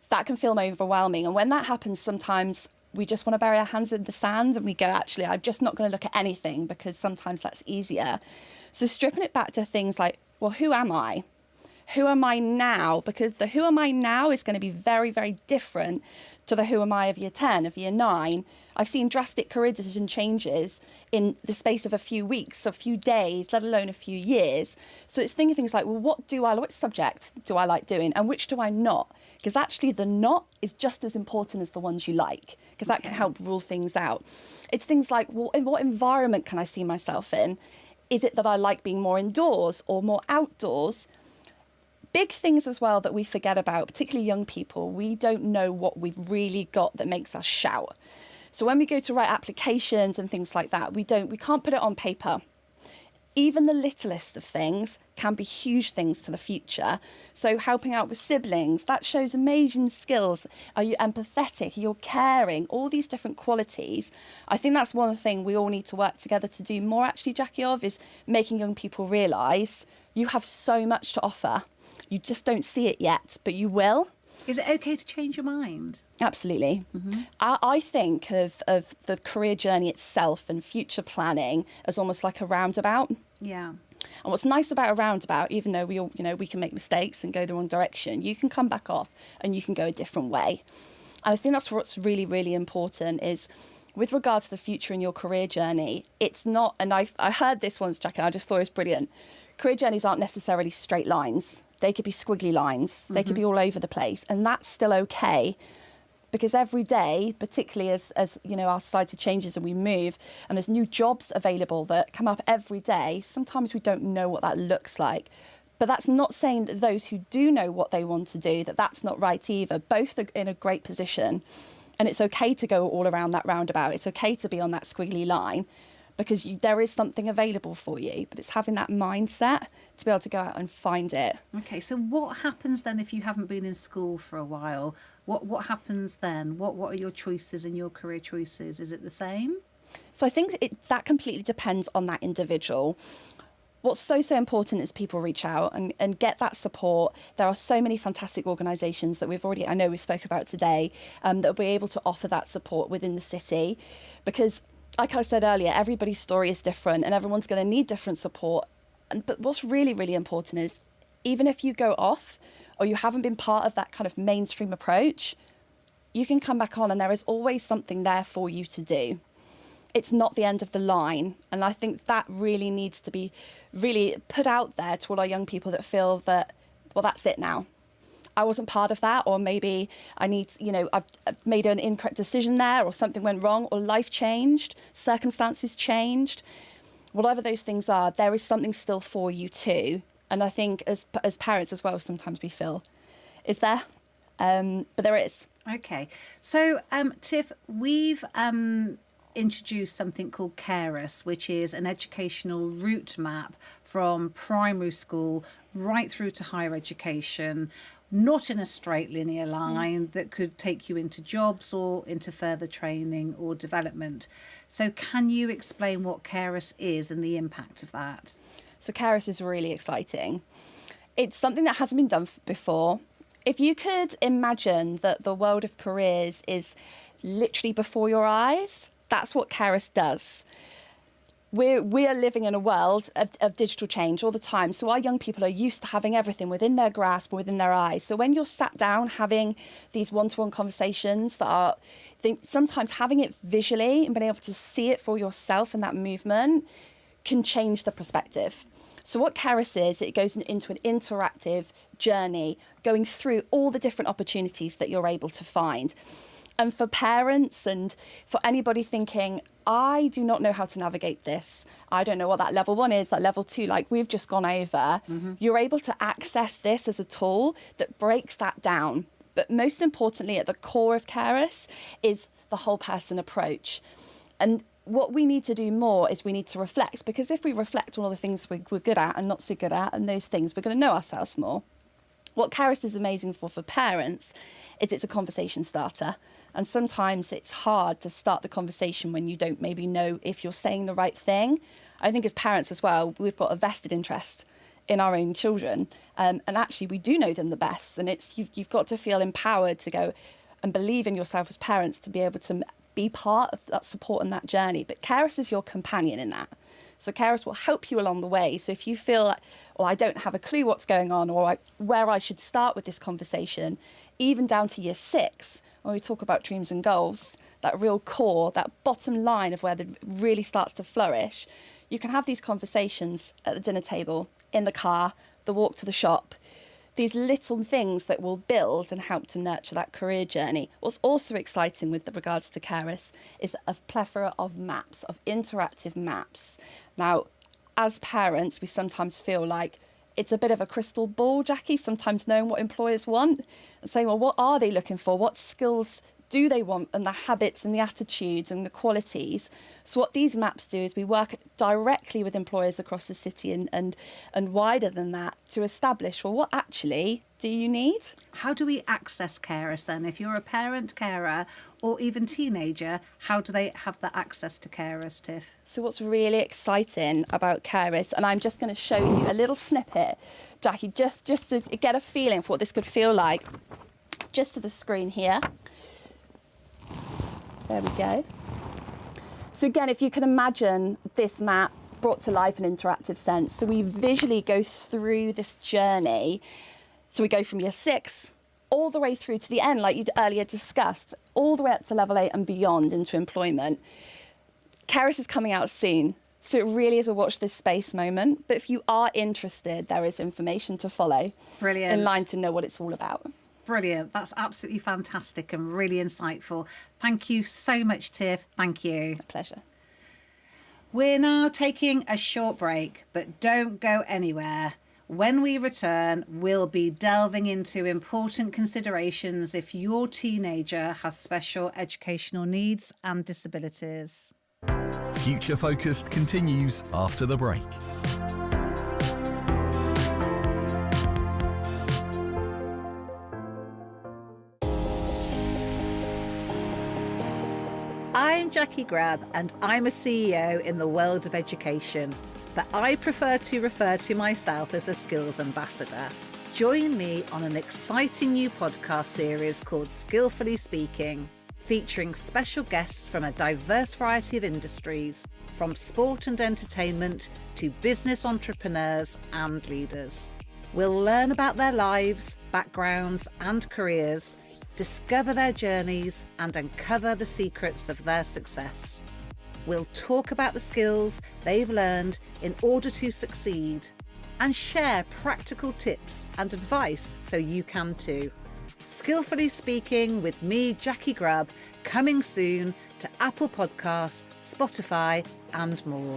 that can feel overwhelming. And when that happens, sometimes we just want to bury our hands in the sand and we go, actually, I'm just not going to look at anything, because sometimes that's easier. So stripping it back to things like, well, who am I? Who am I now? Because the who am I now is going to be very, very different to the who am I of year 10, of year 9. I've seen drastic career decision changes in the space of a few weeks, a few days, let alone a few years. So it's thinking things like, well, which subject do I like doing and which do I not? Because actually the not is just as important as the ones you like, because that can help rule things out. It's things like, well, in what environment can I see myself in? Is it that I like being more indoors or more outdoors? Big things as well that we forget about, particularly young people, we don't know what we've really got that makes us shout. So when we go to write applications and things like that, we can't put it on paper. Even the littlest of things can be huge things to the future. So helping out with siblings, that shows amazing skills. Are you empathetic? You're caring, all these different qualities. I think that's one thing we all need to work together to do more, actually, Jackie, is making young people realise you have so much to offer. You just don't see it yet, but you will. Is it okay to change your mind? Absolutely. I think of the career journey itself and future planning as almost like a roundabout. Yeah. And what's nice about a roundabout, even though we can make mistakes and go the wrong direction, you can come back off and you can go a different way. And I think that's what's really, really important is with regards to the future in your career journey, it's not, and I heard this once, Jack, and I just thought it was brilliant. Career journeys aren't necessarily straight lines. They could be squiggly lines. They could be all over the place. And that's still okay, because every day, particularly as our society changes and we move and there's new jobs available that come up every day, sometimes we don't know what that looks like. But that's not saying that those who do know what they want to do, that's not right either. Both are in a great position. And it's okay to go all around that roundabout. It's okay to be on that squiggly line, because there is something available for you, but it's having that mindset to be able to go out and find it. Okay, so what happens then if you haven't been in school for a while? What happens then? What are your choices and your career choices? Is it the same? So I think that completely depends on that individual. what's so important is people reach out and get that support. There are so many fantastic organisations that I know we spoke about today, that will be able to offer that support within the city, because like I said earlier, everybody's story is different and everyone's going to need different support. But what's really, really important is, even if you go off or you haven't been part of that kind of mainstream approach, you can come back on and there is always something there for you to do. It's not the end of the line. And I think that really needs to be really put out there to all our young people that feel that, well, that's it now. I wasn't part of that, or maybe I've made an incorrect decision there, or something went wrong, or life changed, circumstances changed. Whatever those things are, there is something still for you too. And I think as parents as well, sometimes we feel, is there? But there is. Okay. So, Tiff, we've introduced something called Carus, which is an educational route map from primary school right through to higher education, not in a straight linear line that could take you into jobs or into further training or development. So can you explain what Carus is and the impact of that? So Carus is really exciting. It's something that hasn't been done before. If you could imagine that the world of careers is literally before your eyes, that's what Carus does. We are living in a world of digital change all the time. So our young people are used to having everything within their grasp, within their eyes. So when you're sat down having these one-to-one conversations sometimes having it visually and being able to see it for yourself in that movement can change the perspective. So what Carus is, it goes into an interactive journey, going through all the different opportunities that you're able to find. And for parents and for anybody thinking, I do not know how to navigate this, I don't know what that level 1 is, that level 2, like we've just gone over, you're able to access this as a tool that breaks that down. But most importantly, at the core of Carus is the whole person approach. And what we need to do more is we need to reflect, because if we reflect on all the things we're good at and not so good at, and those things, we're going to know ourselves more. What Carus is amazing for parents is it's a conversation starter. And sometimes it's hard to start the conversation when you don't maybe know if you're saying the right thing. I think as parents as well, we've got a vested interest in our own children. And actually, we do know them the best. And you've got to feel empowered to go and believe in yourself as parents to be able to be part of that support and that journey. But Carus is your companion in that. So Carus will help you along the way. So if you feel like, well, I don't have a clue what's going on, or where I should start with this conversation, even down to year 6, when we talk about dreams and goals, that real core, that bottom line of where it really starts to flourish, you can have these conversations at the dinner table, in the car, the walk to the shop, these little things that will build and help to nurture that career journey. What's also exciting with regards to Carus is a plethora of maps, of interactive maps. Now, as parents, we sometimes feel like it's a bit of a crystal ball, Jackie, sometimes knowing what employers want and saying, well, what are they looking for? What skills do they want, and the habits and the attitudes and the qualities? So what these maps do is we work directly with employers across the city and wider than that to establish, well, what actually do you need? How do we access Carus then? If you're a parent, carer, or even teenager, how do they have that access to Carus, Tiff? So what's really exciting about Carus, and I'm just going to show you a little snippet, Jackie, just to get a feeling for what this could feel like, just to the screen here. There we go. So again, if you can imagine this map brought to life in an interactive sense, so we visually go through this journey. So we go from year 6 all the way through to the end, like you'd earlier discussed, all the way up to level 8 and beyond into employment. Carus is coming out soon, so it really is a watch this space moment. But if you are interested, there is information to follow. Brilliant. In line to know what it's all about. Brilliant. That's absolutely fantastic and really insightful. Thank you so much, Tiff. Thank you. A pleasure. We're now taking a short break, but don't go anywhere. When we return, we'll be delving into important considerations if your teenager has special educational needs and disabilities. Future Focused continues after the break. I'm Jackie Grab and I'm a CEO in the world of education, but I prefer to refer to myself as a skills ambassador. Join me on an exciting new podcast series called Skillfully Speaking, featuring special guests from a diverse variety of industries, from sport and entertainment to business entrepreneurs and leaders. We'll learn about their lives, backgrounds and careers, discover their journeys and uncover the secrets of their success. We'll talk about the skills they've learned in order to succeed and share practical tips and advice so you can too. Skillfully Speaking with me, Jackie Grubb, coming soon to Apple Podcasts, Spotify and more.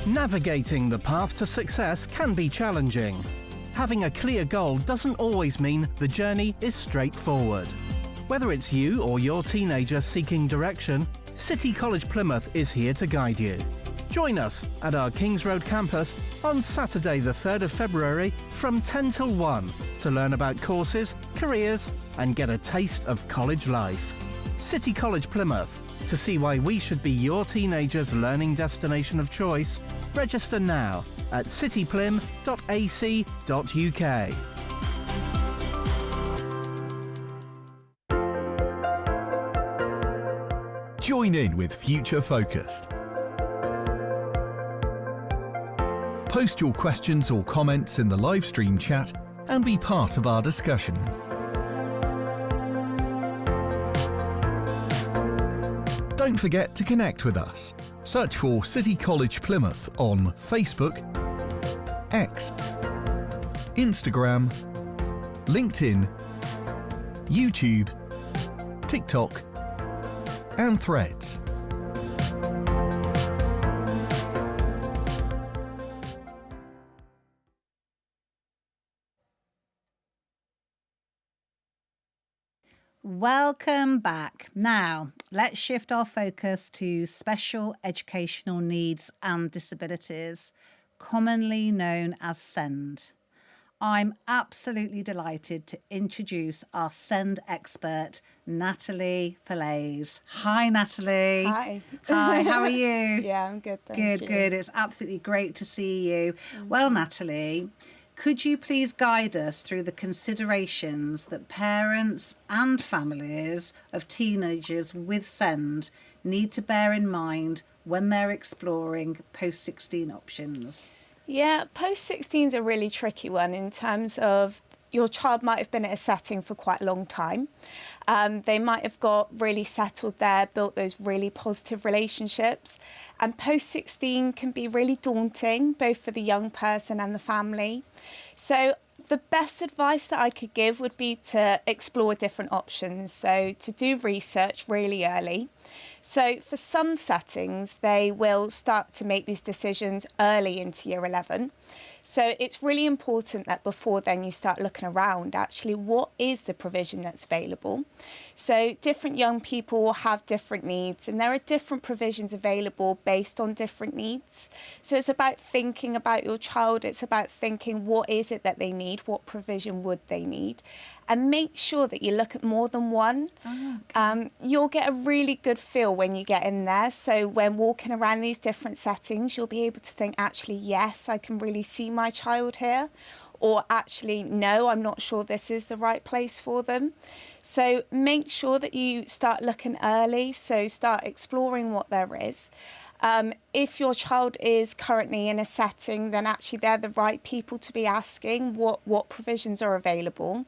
Navigating the path to success can be challenging. Having a clear goal doesn't always mean the journey is straightforward. Whether it's you or your teenager seeking direction, City College Plymouth is here to guide you. Join us at our Kings Road campus on Saturday the 3rd of February from 10 till 1 to learn about courses, careers and get a taste of college life. City College Plymouth. To see why we should be your teenager's learning destination of choice, register now at cityplym.ac.uk. Join in with Future Focused. Post your questions or comments in the live stream chat and be part of our discussion. Don't forget to connect with us. Search for City College Plymouth on Facebook, X, Instagram, LinkedIn, YouTube, TikTok, and Threads. Welcome back. Now, let's shift our focus to special educational needs and disabilities, commonly known as SEND. I'm absolutely delighted to introduce our SEND expert, Natalie Falaise. Hi, Natalie. Hi. Hi, how are you? Yeah, I'm good, thank you. Good. It's absolutely great to see you. Well, Natalie, could you please guide us through the considerations that parents and families of teenagers with SEND need to bear in mind when they're exploring post-16 options? Yeah, post-16 is a really tricky one in terms of your child might have been at a setting for quite a long time. They might have got really settled there, built those really positive relationships. And post-16 can be really daunting, both for the young person and the family. So the best advice that I could give would be to explore different options. So to do research really early. So for some settings, they will start to make these decisions early into year 11. So it's really important that before then you start looking around, actually, what is the provision that's available? So different young people will have different needs and there are different provisions available based on different needs. So it's about thinking about your child. It's about thinking what is it that they need? What provision would they need? And make sure that you look at more than one. You'll get a really good feel when you get in there. So when walking around these different settings, you'll be able to think, actually, yes, I can really see my child here. Or actually, no, I'm not sure this is the right place for them. So make sure that you start looking early. So start exploring what there is. If your child is currently in a setting, then actually they're the right people to be asking what provisions are available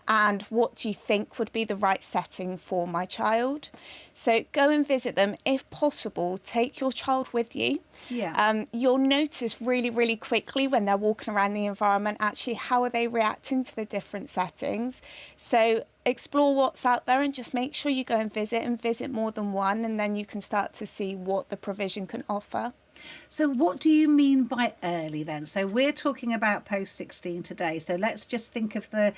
and what do you think would be the right setting for my child. So go and visit them. If possible, take your child with you. Yeah. You'll notice really, really quickly when they're walking around the environment, actually, how are they reacting to the different settings? So explore what's out there and just make sure you go and visit more than one, and then you can start to see what the provision can offer. So what do you mean by early then? So we're talking about post-16 today. So let's just think of the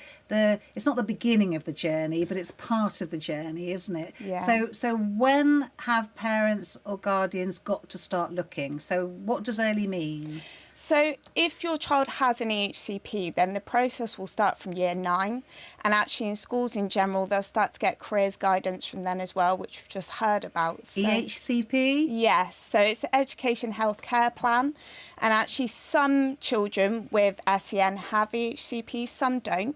it's not the beginning of the journey, but it's part of the journey, isn't it? Yeah. So when have parents or guardians got to start looking? So what does early mean? So if your child has an EHCP, then the process will start from year 9. And actually in schools in general, they'll start to get careers guidance from then as well, which we've just heard about. So, EHCP? yes, so it's the Education Health Care Plan. And actually some children with SEN have EHCP, some don't.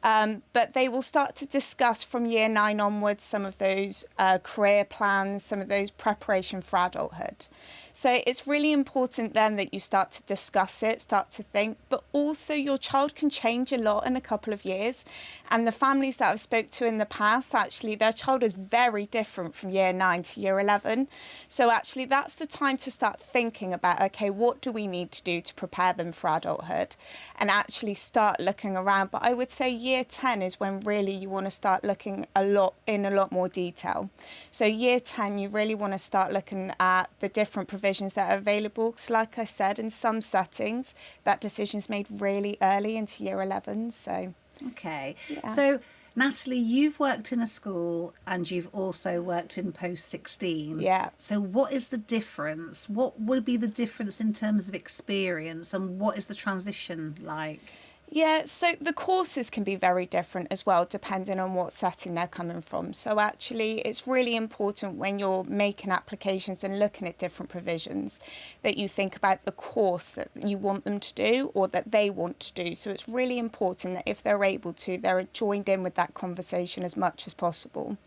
But they will start to discuss from year 9 onwards some of those career plans, some of those preparation for adulthood. So it's really important then that you start to discuss it, start to think, but also your child can change a lot in a couple of years. And the families that I've spoke to in the past, actually, their child is very different from year 9 to year 11. So actually, that's the time to start thinking about, okay, what do we need to do to prepare them for adulthood? And actually start looking around. But I would say year 10 is when really you want to start looking in a lot more detail. So year 10, you really want to start looking at the different provisions that are available. Because like I said, in some settings, that decision's made really early into year 11. So, Okay. yeah. So, Natalie, you've worked in a school and you've also worked in post-16. Yeah. So what is the difference? What would be the difference in terms of experience, and what is the transition like? Yeah, so the courses can be very different as well, depending on what setting they're coming from. So actually, it's really important when you're making applications and looking at different provisions that you think about the course that you want them to do or that they want to do. So it's really important that if they're able to, they're joined in with that conversation as much as possible.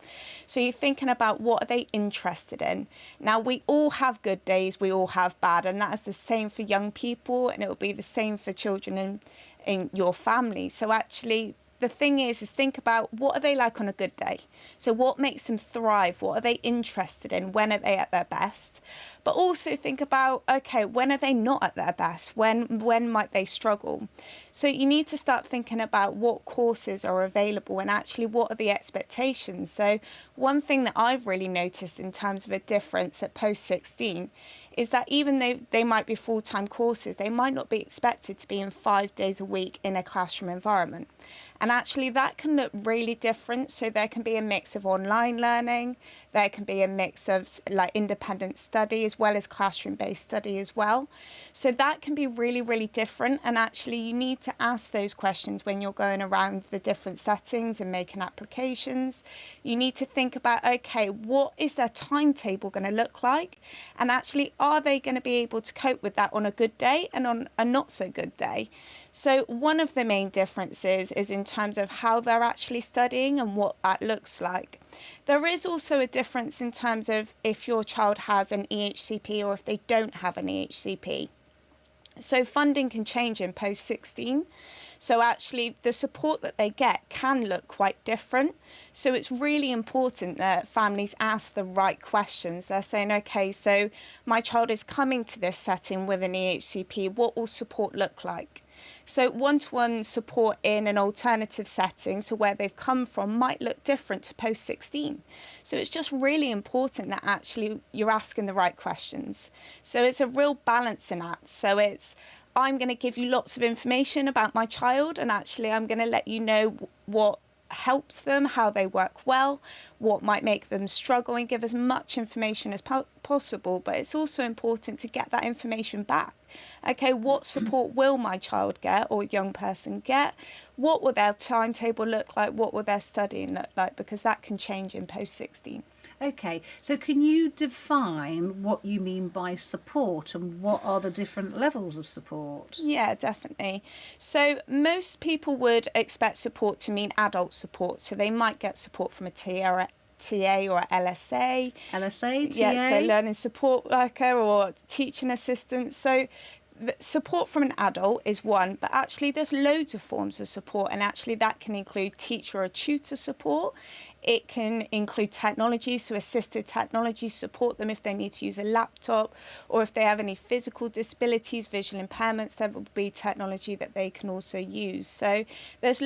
So you're thinking about what are they interested in. Now, we all have good days, we all have bad, and that is the same for young people, and it will be the same for children in your family. So actually the thing is think about what are they like on a good day. So what makes them thrive? What are they interested in? When are they at their best? But also think about, okay, when are they not at their best? When might they struggle? So you need to start thinking about what courses are available and actually what are the expectations. So one thing that I've really noticed in terms of a difference at post-16 is that even though they might be full-time courses, they might not be expected to be in 5 days a week in a classroom environment. And actually that can look really different. So there can be a mix of online learning, there can be a mix of like independent study as well as classroom-based study as well. So that can be really, really different. And actually you need to ask those questions when you're going around the different settings and making applications. You need to think about, okay, what is their timetable going to look like? And actually, are they going to be able to cope with that on a good day and on a not so good day? So one of the main differences is in terms of how they're actually studying and what that looks like. There is also a difference in terms of if your child has an EHCP or if they don't have an EHCP. So funding can change in post-16. So actually the support that they get can look quite different. So it's really important that families ask the right questions. They're saying, okay, so my child is coming to this setting with an EHCP. What will support look like? So one-to-one support in an alternative setting, so where they've come from, might look different to post-16. So it's just really important that actually you're asking the right questions. So it's a real balancing act. So it's, I'm going to give you lots of information about my child, and actually I'm going to let you know what helps them, how they work well, what might make them struggle, and give as much information as possible. But it's also important to get that information back. Okay, what support will my child get or young person get? What will their timetable look like? What will their studying look like? Because that can change in post-16. Okay, so can you define what you mean by support and what are the different levels of support? Yeah, definitely. So most people would expect support to mean adult support. So they might get support from a TA or a LSA. LSA, TA? Yeah, so learning support worker or teaching assistant. So the support from an adult is one, but actually there's loads of forms of support, and actually that can include teacher or tutor support. It can include technology, so assisted technology, support them if they need to use a laptop, or if they have any physical disabilities, visual impairments, there will be technology that they can also use. So there's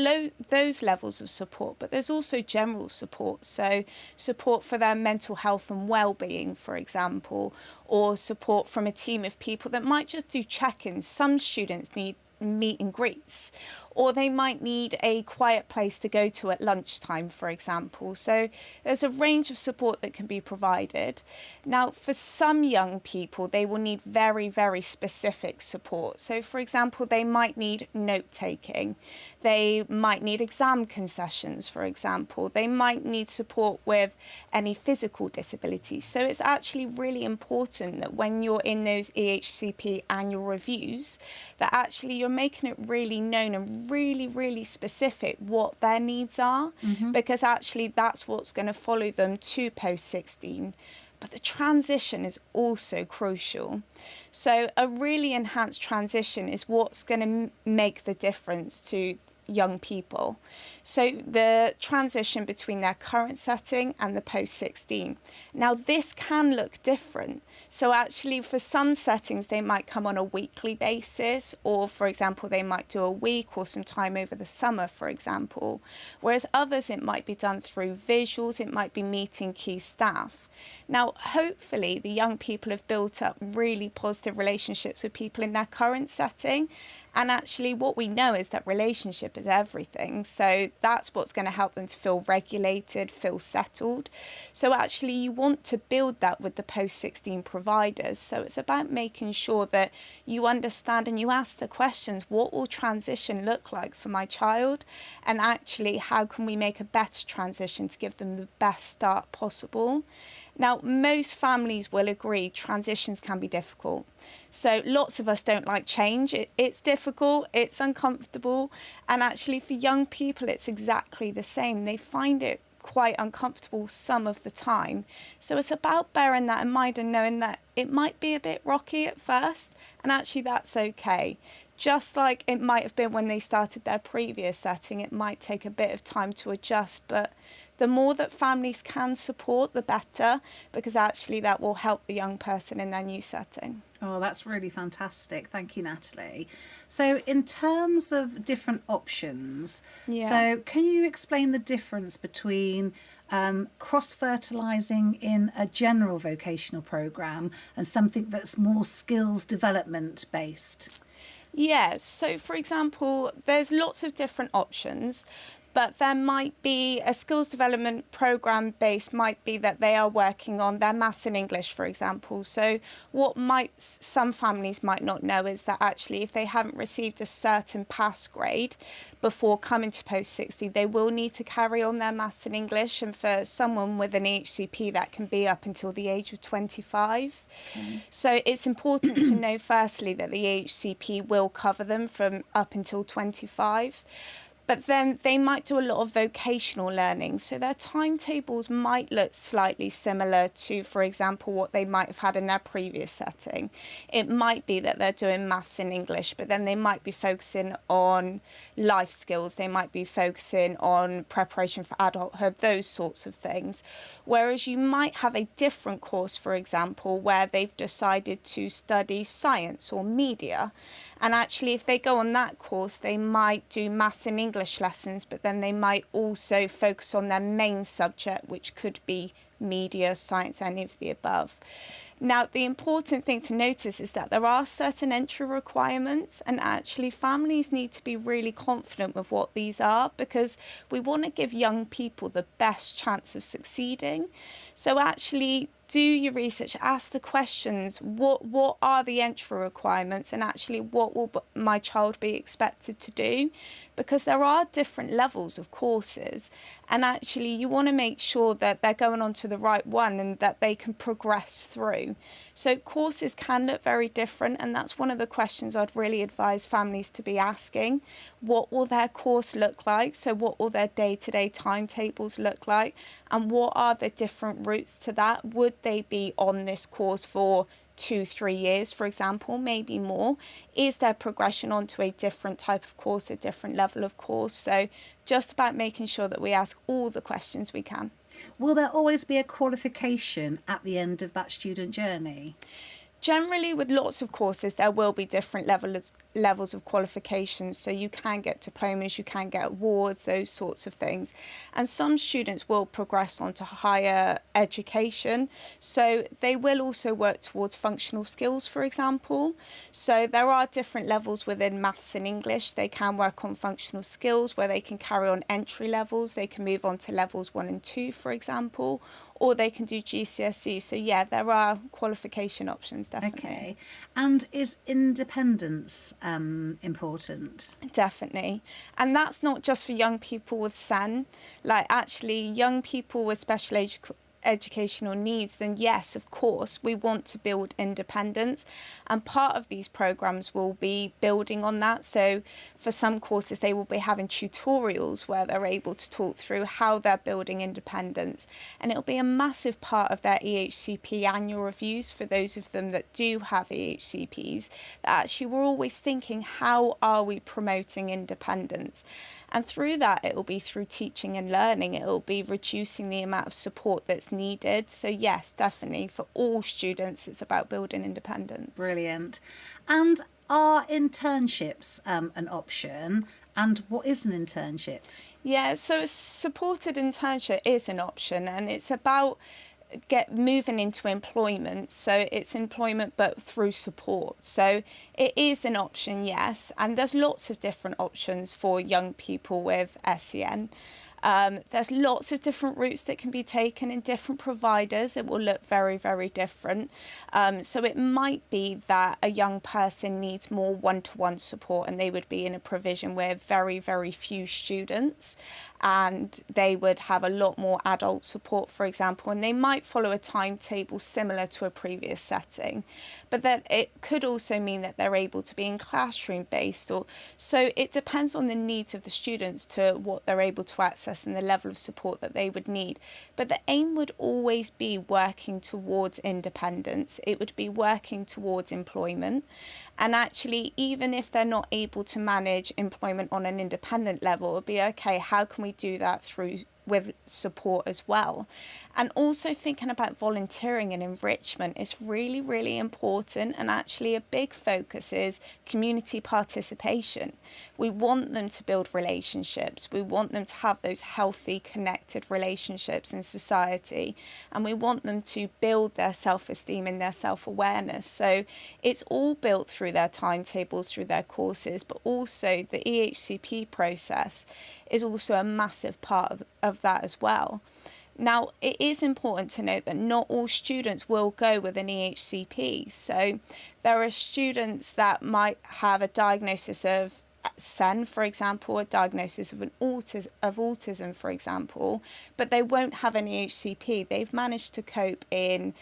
those levels of support, but there's also general support. So support for their mental health and well-being, for example, or support from a team of people that might just do check-ins. Some students need meet and greets, or they might need a quiet place to go to at lunchtime, for example. So there's a range of support that can be provided. Now, for some young people, they will need very, very specific support. So, for example, they might need note taking. They might need exam concessions, for example. They might need support with any physical disabilities. So it's actually really important that when you're in those EHCP annual reviews, that actually you're making it really known and really, really specific what their needs are, because actually that's what's going to follow them to post-16. But the transition is also crucial. So a really enhanced transition is what's going to make the difference to young people. So the transition between their current setting and the post-16. Now this can look different. So actually for some settings they might come on a weekly basis, or for example they might do a week or some time over the summer, for example. Whereas others it might be done through visuals, it might be meeting key staff. Now hopefully the young people have built up really positive relationships with people in their current setting. And actually what we know is that relationship is everything. So that's what's going to help them to feel regulated, feel settled. So actually you want to build that with the post-16 providers. So it's about making sure that you understand and you ask the questions, what will transition look like for my child? And actually how can we make a better transition to give them the best start possible? Now, most families will agree transitions can be difficult. So lots of us don't like change. It's difficult, it's uncomfortable. And actually for young people, it's exactly the same. They find it quite uncomfortable some of the time. So it's about bearing that in mind and knowing that it might be a bit rocky at first, and actually that's okay. Just like it might have been when they started their previous setting, it might take a bit of time to adjust, but the more that families can support, the better, because actually that will help the young person in their new setting. Oh, that's really fantastic. Thank you, Natalie. So in terms of different options, so can you explain the difference between cross-fertilising in a general vocational programme and something that's more skills development based? Yeah, so for example, there's lots of different options. But there might be a skills development programme base might be that they are working on their maths and English, for example. So what some families might not know is that actually if they haven't received a certain pass grade before coming to post-60, they will need to carry on their maths and English. And for someone with an EHCP, that can be up until the age of 25. Okay. So it's important to know firstly that the EHCP will cover them from up until 25. But then they might do a lot of vocational learning. So their timetables might look slightly similar to, for example, what they might have had in their previous setting. It might be that they're doing maths and English, but then they might be focusing on life skills. They might be focusing on preparation for adulthood, those sorts of things. Whereas you might have a different course, for example, where they've decided to study science or media. And actually, if they go on that course, they might do maths and English lessons, but then they might also focus on their main subject, which could be media, science, any of the above. Now, the important thing to notice is that there are certain entry requirements, and actually families need to be really confident with what these are, because we want to give young people the best chance of succeeding. So actually do your research, ask the questions, what are the entry requirements, and actually what will my child be expected to do? Because there are different levels of courses, and actually you want to make sure that they're going on to the right one and that they can progress through. So courses can look very different, and that's one of the questions I'd really advise families to be asking. What will their course look like? So what will their day-to-day timetables look like? And what are the different routes to that? Would they be on this course for 2-3 years, for example, maybe more? Is there progression onto a different type of course, a different level of course? So just about making sure that we ask all the questions we can. Will there always be a qualification at the end of that student journey? Generally, with lots of courses, there will be different levels of qualifications. So you can get diplomas, you can get awards, those sorts of things. And some students will progress on to higher education. So they will also work towards functional skills, for example. So there are different levels within maths and English. They can work on functional skills where they can carry on entry levels. They can move on to levels 1 and 2, for example, or they can do GCSE. So yeah, there are qualification options, definitely. Okay. And is independence important? Definitely. And that's not just for young people with SEN. Like, actually, young people with special educational needs, then yes, of course, we want to build independence. And part of these programs will be building on that. So for some courses, they will be having tutorials where they're able to talk through how they're building independence. And it'll be a massive part of their EHCP annual reviews for those of them that do have EHCPs. That actually, we're always thinking, how are we promoting independence? And through that, it will be through teaching and learning. It will be reducing the amount of support that's needed. So yes, definitely, for all students, it's about building independence. Brilliant. And are internships an option? And what is an internship? Yeah, so a supported internship is an option, and it's about moving into employment. So it's employment but through support. So it is an option, yes, and there's lots of different options for young people with SEN. There's lots of different routes that can be taken in different providers. It will look very, very different. So it might be that a young person needs more one-to-one support and they would be in a provision with very, very few students, and they would have a lot more adult support, for example, and they might follow a timetable similar to a previous setting. But then it could also mean that they're able to be in classroom based, or so it depends on the needs of the students to what they're able to access and the level of support that they would need. But the aim would always be working towards independence. It would be working towards employment. And actually, even if they're not able to manage employment on an independent level, it would be okay, how can we do that with support as well? And also thinking about volunteering and enrichment is really, really important. And actually a big focus is community participation. We want them to build relationships. We want them to have those healthy, connected relationships in society. And we want them to build their self-esteem and their self-awareness. So it's all built through their timetables, through their courses, but also the EHCP process is also a massive part of that as well. Now, it is important to note that not all students will go with an EHCP. So there are students that might have a diagnosis of SEN, for example, a diagnosis of autism, for example, but they won't have an EHCP. They've managed to cope in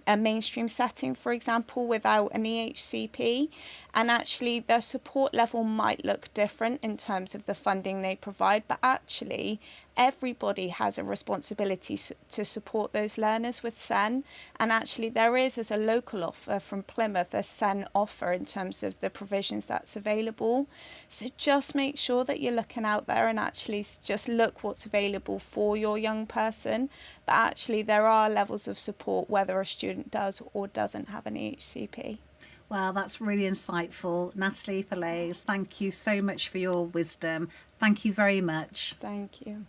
a mainstream setting, for example, without an EHCP. And actually, their support level might look different in terms of the funding they provide, but actually, everybody has a responsibility to support those learners with SEN. And actually, there is, as a local offer from Plymouth, a SEN offer in terms of the provisions that's available. So just make sure that you're looking out there and actually just look what's available for your young person. But actually, there are levels of support whether a student does or doesn't have an EHCP. Well, that's really insightful. Natalie Falaise, thank you so much for your wisdom. Thank you very much. Thank you.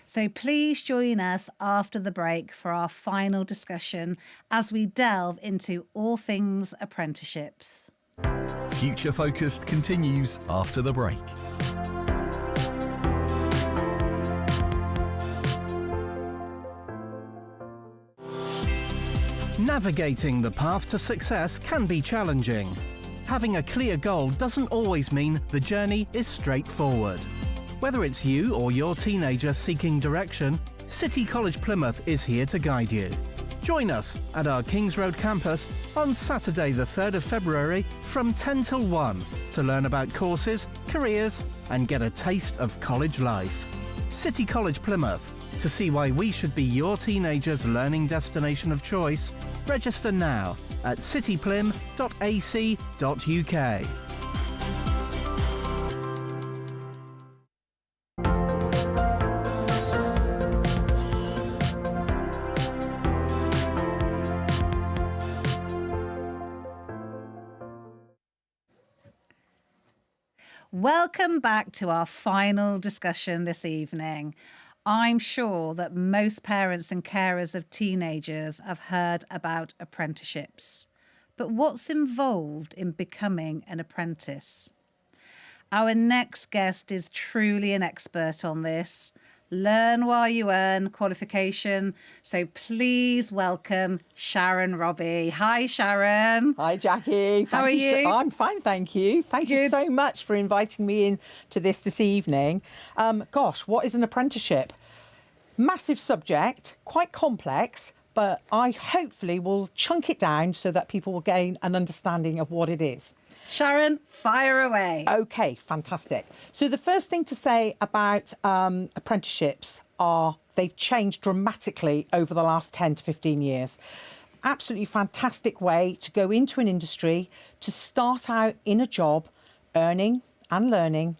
So please join us after the break for our final discussion as we delve into all things apprenticeships. Future Focused continues after the break. Navigating the path to success can be challenging. Having a clear goal doesn't always mean the journey is straightforward. Whether it's you or your teenager seeking direction, City College Plymouth is here to guide you. Join us at our Kings Road campus on Saturday the 3rd of February from 10 till 1 to learn about courses, careers and get a taste of college life. City College Plymouth. To see why we should be your teenager's learning destination of choice, register now at cityplym.ac.uk. Welcome back to our final discussion this evening. I'm sure that most parents and carers of teenagers have heard about apprenticeships. But what's involved in becoming an apprentice? Our next guest is truly an expert on this. Learn while you earn qualification. So please welcome Sharon Robbie. Hi, Sharon. Hi, Jackie. How are you? I'm fine, thank you. Thank you Good. so much for inviting me in to this evening. Gosh, what is an apprenticeship? Massive subject, quite complex, but I hopefully will chunk it down so that people will gain an understanding of what it is. Sharon, fire away. Okay, fantastic. So the first thing to say about apprenticeships are they've changed dramatically over the last 10 to 15 years. Absolutely fantastic way to go into an industry, to start out in a job, earning and learning,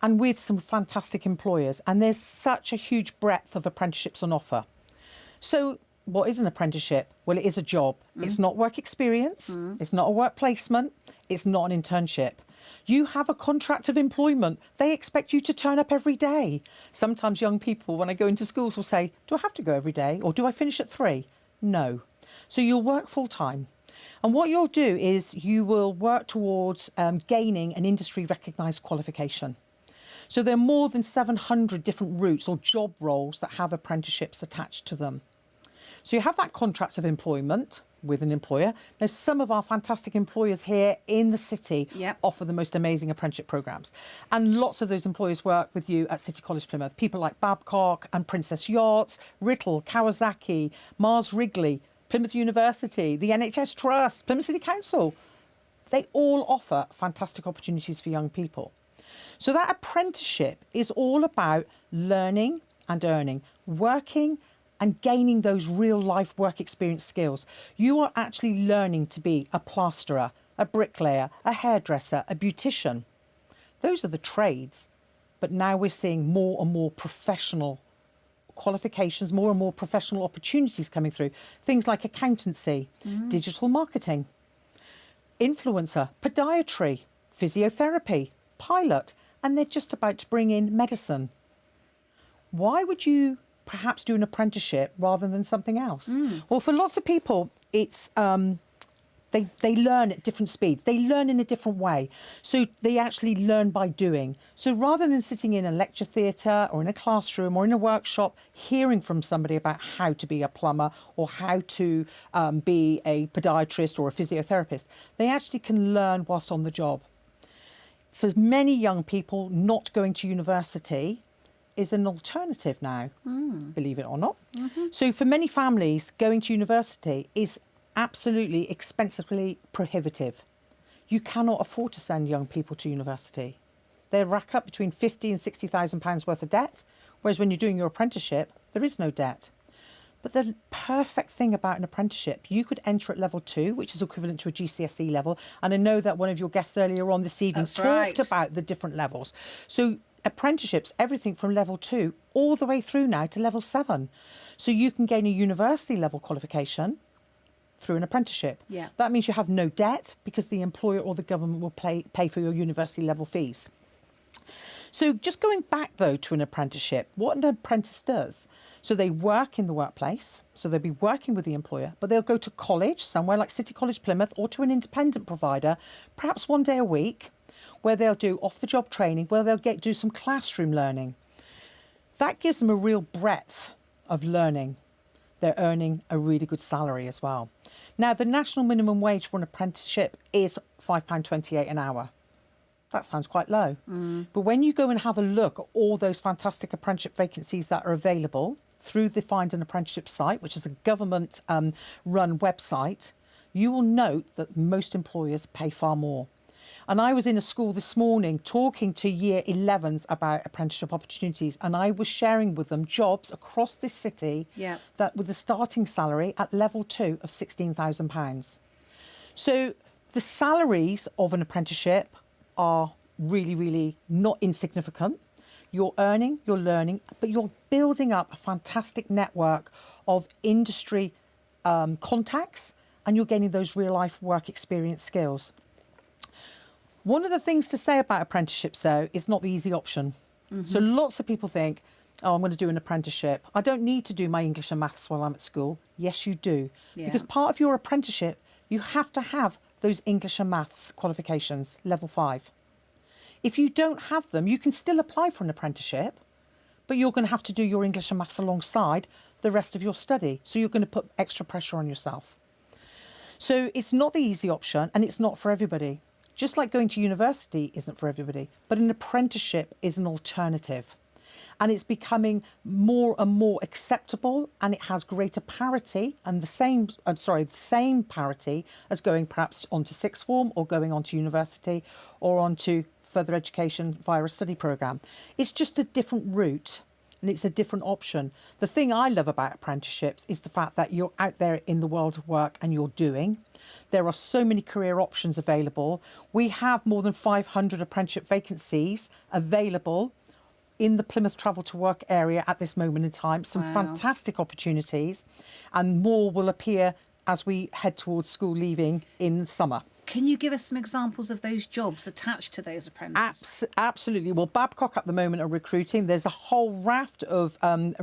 and with some fantastic employers. And there's such a huge breadth of apprenticeships on offer. So what is an apprenticeship? Well, it is a job. It's not work experience. It's not a work placement. It's not an internship. You have a contract of employment. They expect you to turn up every day. Sometimes young people, when I go into schools, will say, do I have to go every day? Or do I finish at 3? No. So you'll work full time. And what you'll do is you will work towards gaining an industry recognised qualification. So there are more than 700 different routes or job roles that have apprenticeships attached to them. So you have that contract of employment with an employer. Now, some of our fantastic employers here in the city offer the most amazing apprenticeship programmes. And lots of those employers work with you at City College Plymouth. People like Babcock and Princess Yachts, Rittle, Kawasaki, Mars Wrigley, Plymouth University, the NHS Trust, Plymouth City Council. They all offer fantastic opportunities for young people. So that apprenticeship is all about learning and earning, working and gaining those real life work experience skills. You are actually learning to be a plasterer, a bricklayer, a hairdresser, a beautician. Those are the trades. But now we're seeing more and more professional qualifications, more and more professional opportunities coming through. Things like accountancy, digital marketing, influencer, podiatry, physiotherapy, pilot, and they're just about to bring in medicine. Why would you perhaps do an apprenticeship rather than something else? Well, for lots of people, it's they learn at different speeds. They learn in a different way. So they actually learn by doing. So rather than sitting in a lecture theatre or in a classroom or in a workshop, hearing from somebody about how to be a plumber or how to be a podiatrist or a physiotherapist, they actually can learn whilst on the job. For many young people, not going to university is an alternative now, believe it or not. So for many families, going to university is absolutely expensively prohibitive. You cannot afford to send young people to university. They rack up between £50,000 and £60,000 worth of debt, whereas when you're doing your apprenticeship, there is no debt. But the perfect thing about an apprenticeship, you could enter at level 2, which is equivalent to a GCSE level. And I know that one of your guests earlier on this evening talked about the different levels. So apprenticeships, everything from level 2 all the way through now to level 7. So you can gain a university level qualification through an apprenticeship. That means you have no debt because the employer or the government will pay for your university level fees. So just going back, though, to an apprenticeship, what an apprentice does. So they work in the workplace, so they'll be working with the employer, but they'll go to college, somewhere like City College Plymouth, or to an independent provider, perhaps one day a week, where they'll do off-the-job training, where they'll do some classroom learning. That gives them a real breadth of learning. They're earning a really good salary as well. Now, the national minimum wage for an apprenticeship is £5.28 an hour. That sounds quite low. But when you go and have a look at all those fantastic apprenticeship vacancies that are available through the Find an Apprenticeship site, which is a government-run website, you will note that most employers pay far more. And I was in a school this morning talking to year 11s about apprenticeship opportunities, and I was sharing with them jobs across this city that with a starting salary at level 2 of £16,000. So the salaries of an apprenticeship are really, really not insignificant. You're earning, you're learning, but you're building up a fantastic network of industry contacts, and you're gaining those real life work experience skills. One of the things to say about apprenticeships, though, is not the easy option. So lots of people think, oh, I'm going to do an apprenticeship. I don't need to do my English and maths while I'm at school. Yes, you do. Yeah. Because part of your apprenticeship, you have to have those English and maths qualifications, level 5. If you don't have them, you can still apply for an apprenticeship, but you're going to have to do your English and maths alongside the rest of your study. So you're going to put extra pressure on yourself. So it's not the easy option, and it's not for everybody. Just like going to university isn't for everybody, but an apprenticeship is an alternative. And it's becoming more and more acceptable, and it has greater parity and the same parity as going perhaps onto sixth form or going onto university or onto further education via a study programme. It's just a different route. And it's a different option. The thing I love about apprenticeships is the fact that you're out there in the world of work and you're doing. There are so many career options available. We have more than 500 apprenticeship vacancies available in the Plymouth Travel to Work area at this moment in time. Some fantastic opportunities, and more will appear as we head towards school leaving in summer. Can you give us some examples of those jobs attached to those apprentices? Absolutely. Well, Babcock at the moment are recruiting. There's a whole raft of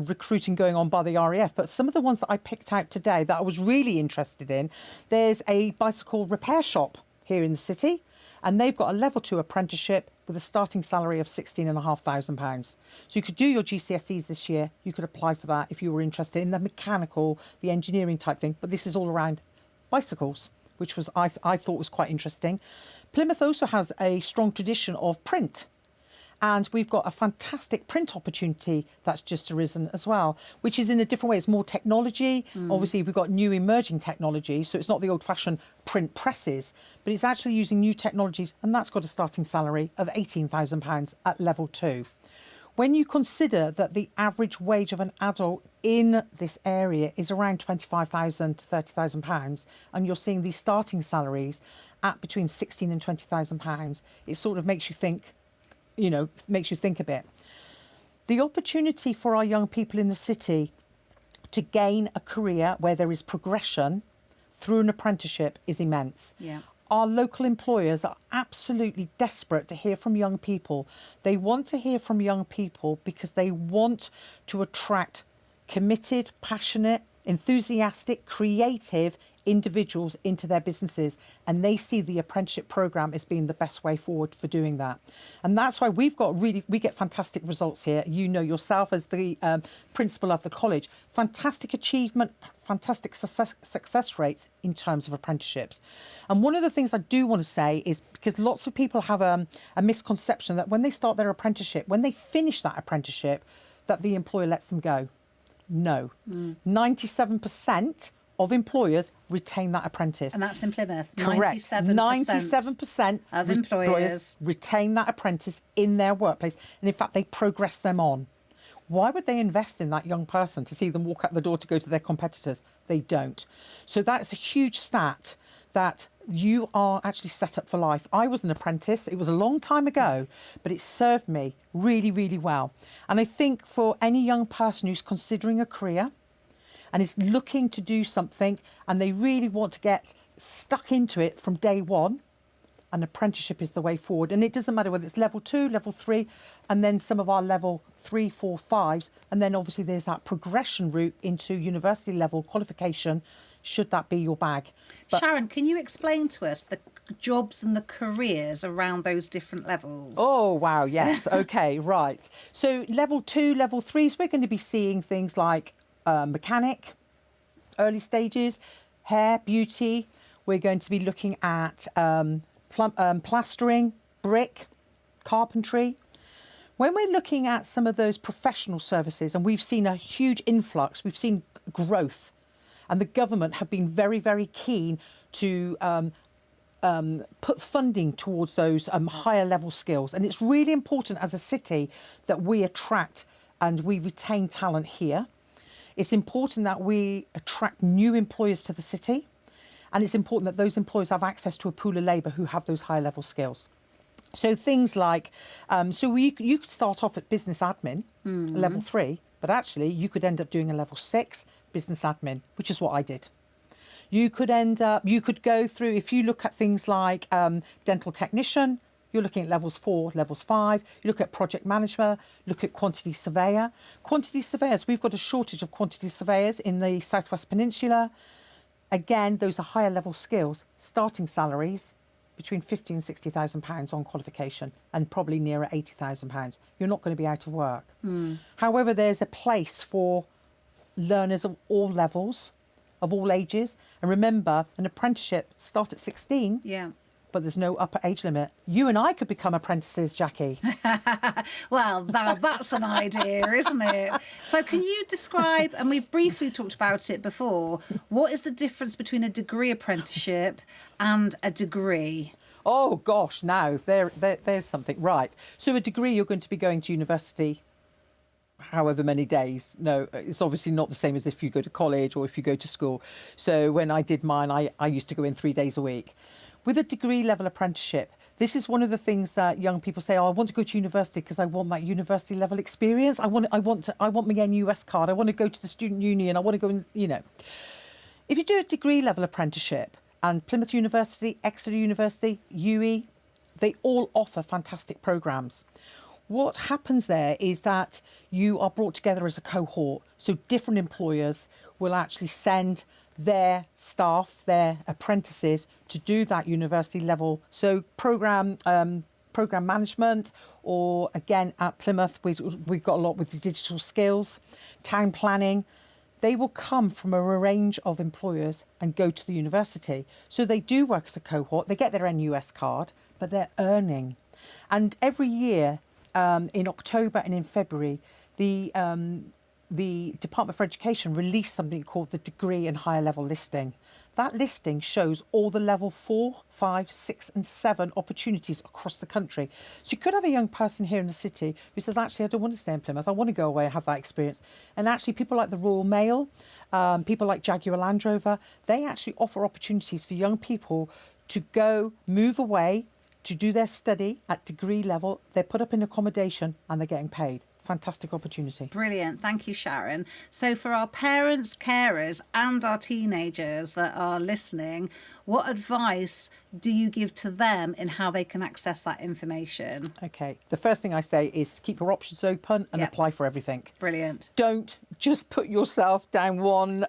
recruiting going on by the RAF, but some of the ones that I picked out today that I was really interested in, there's a bicycle repair shop here in the city, and they've got a level 2 apprenticeship with a starting salary of £16,500. So you could do your GCSEs this year. You could apply for that if you were interested in the mechanical, the engineering type thing, but this is all around bicycles, which was I thought was quite interesting. Plymouth also has a strong tradition of print, and we've got a fantastic print opportunity that's just arisen as well, which is in a different way. It's more technology. Obviously, we've got new emerging technologies, so it's not the old-fashioned print presses, but it's actually using new technologies, and that's got a starting salary of £18,000 at level 2. When you consider that the average wage of an adult in this area is around £25,000 to £30,000, and you're seeing these starting salaries at between £16,000 and £20,000, it sort of makes you think, makes you think a bit. The opportunity for our young people in the city to gain a career where there is progression through an apprenticeship is immense. Yeah. Our local employers are absolutely desperate to hear from young people. They want to hear from young people because they want to attract committed, passionate, enthusiastic, creative individuals into their businesses, and they see the apprenticeship programme as being the best way forward for doing that. And that's why we get fantastic results here. You know yourself as the principal of the college, fantastic achievement, fantastic success rates in terms of apprenticeships. And one of the things I do want to say is, because lots of people have a misconception that when they start their apprenticeship, when they finish that apprenticeship, that the employer lets them go. No. 97% of employers retain that apprentice. And that's in Plymouth. Correct. 97% of employers retain that apprentice in their workplace. And in fact, they progress them on. Why would they invest in that young person to see them walk out the door to go to their competitors? They don't. So that's a huge stat that you are actually set up for life. I was an apprentice. It was a long time ago, but it served me really, really well. And I think for any young person who's considering a career and is looking to do something and they really want to get stuck into it from day one, an apprenticeship is the way forward. And it doesn't matter whether it's level 2, level 3, and then some of our level 3, 4, 5s. And then obviously there's that progression route into university level qualification, should that be your bag. But Sharon, can you explain to us the jobs and the careers around those different levels? Oh, wow, yes. OK, right. So level 2, level 3s, we're going to be seeing things like mechanic, early stages, hair, beauty. We're going to be looking at plastering, brick, carpentry. When we're looking at some of those professional services, and we've seen a huge influx, we've seen growth, and the government have been very, very keen to put funding towards those higher level skills. And it's really important as a city that we attract and we retain talent here. It's important that we attract new employers to the city. And it's important that those employers have access to a pool of labour who have those high level skills. So things like, you could start off at business admin, level 3, but actually you could end up doing a level 6 business admin, which is what I did. You could go through, if you look at things like dental technician, You're looking at levels 4, levels 5. You look at project manager, look at quantity surveyor. Quantity surveyors, we've got a shortage of quantity surveyors in the Southwest Peninsula. Again, those are higher level skills. Starting salaries between £50,000 and £60,000 on qualification, and probably nearer £80,000. You're not going to be out of work. However, there's a place for learners of all levels, of all ages. And remember, an apprenticeship starts at 16. Yeah. But there's no upper age limit. You and I could become apprentices, Jackie. Well, now that's an idea, isn't it? So can you describe, and we briefly talked about it before, what is the difference between a degree apprenticeship and a degree? Oh, gosh, now, there's something. Right. So a degree, you're going to be going to university however many days. No, it's obviously not the same as if you go to college or if you go to school. So when I did mine, I used to go in 3 days a week. With a degree level apprenticeship, this is one of the things that young people say, oh, I want to go to university because I want that university level experience. I want my NUS card. I want to go to the student union. I want to go and, If you do a degree level apprenticeship, and Plymouth University, Exeter University, UE, they all offer fantastic programmes. What happens there is that you are brought together as a cohort. So different employers will actually send their staff, their apprentices, to do that university level. So program management, or again at Plymouth, we've got a lot with the digital skills, town planning. They will come from a range of employers and go to the university. So they do work as a cohort. They get their NUS card, but they're earning. And every year, in October and in February, the Department for Education released something called the Degree and Higher Level Listing. That listing shows all the level 4, 5, 6 and 7 opportunities across the country. So you could have a young person here in the city who says, actually, I don't want to stay in Plymouth. I want to go away and have that experience. And actually people like the Royal Mail, people like Jaguar Land Rover, they actually offer opportunities for young people to go, move away, to do their study at degree level. They're put up in accommodation and they're getting paid. Fantastic opportunity. Brilliant. Thank you, Sharon. So for our parents, carers and our teenagers that are listening, what advice do you give to them in how they can access that information? Okay. The first thing I say is keep your options open and apply for everything. Brilliant. Don't just put yourself down one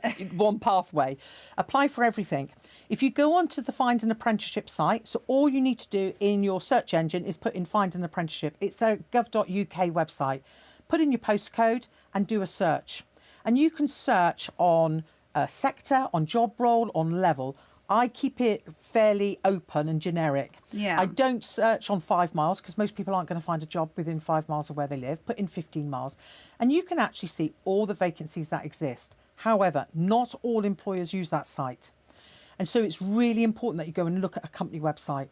pathway. Apply for everything. If you go onto the Find an Apprenticeship site, so all you need to do in your search engine is put in Find an Apprenticeship. It's a gov.uk website. Put in your postcode and do a search. And you can search on a sector, on job role, on level. I keep it fairly open and generic. Yeah. I don't search on 5 miles because most people aren't going to find a job within 5 miles of where they live. Put in 15 miles. And you can actually see all the vacancies that exist. However, not all employers use that site. And so it's really important that you go and look at a company website.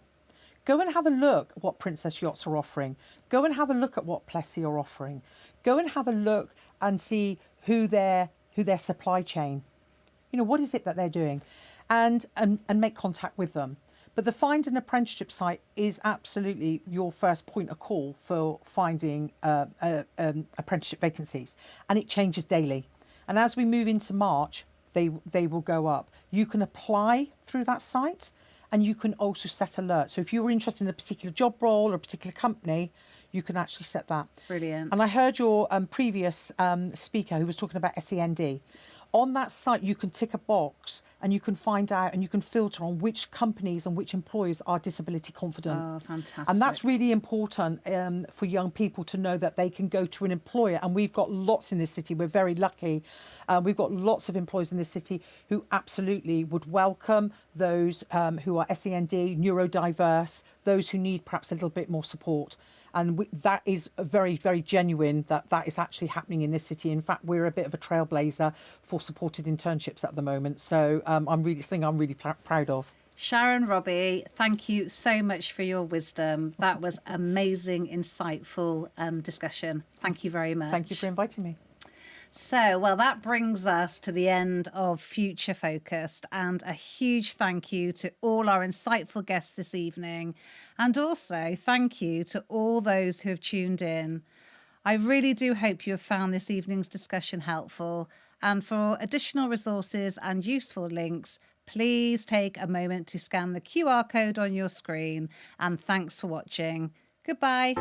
Go and have a look at what Princess Yachts are offering. Go and have a look at what Plessy are offering. Go and have a look and see who their supply chain, what is it that they're doing, and make contact with them. But the Find an Apprenticeship site is absolutely your first point of call for finding apprenticeship vacancies, and it changes daily. And as we move into March, they will go up. You can apply through that site, and you can also set alerts. So if you were interested in a particular job role or a particular company, you can actually set that. Brilliant. And I heard your previous speaker who was talking about SEND. On that site, you can tick a box and you can find out and you can filter on which companies and which employers are disability confident. Oh, fantastic. And that's really important for young people to know that they can go to an employer. And we've got lots in this city. We're very lucky. We've got lots of employers in this city who absolutely would welcome those who are SEND, neurodiverse, those who need perhaps a little bit more support. And that is very, very genuine that is actually happening in this city. In fact, we're a bit of a trailblazer for supported internships at the moment. So I'm really proud of. Sharon Robbie, thank you so much for your wisdom. That was amazing, insightful discussion. Thank you very much. Thank you for inviting me. So, well, that brings us to the end of Future Focused, and a huge thank you to all our insightful guests this evening, and also thank you to all those who have tuned in. I really do hope you have found this evening's discussion helpful, and for additional resources and useful links, please take a moment to scan the QR code on your screen. And thanks for watching. Goodbye.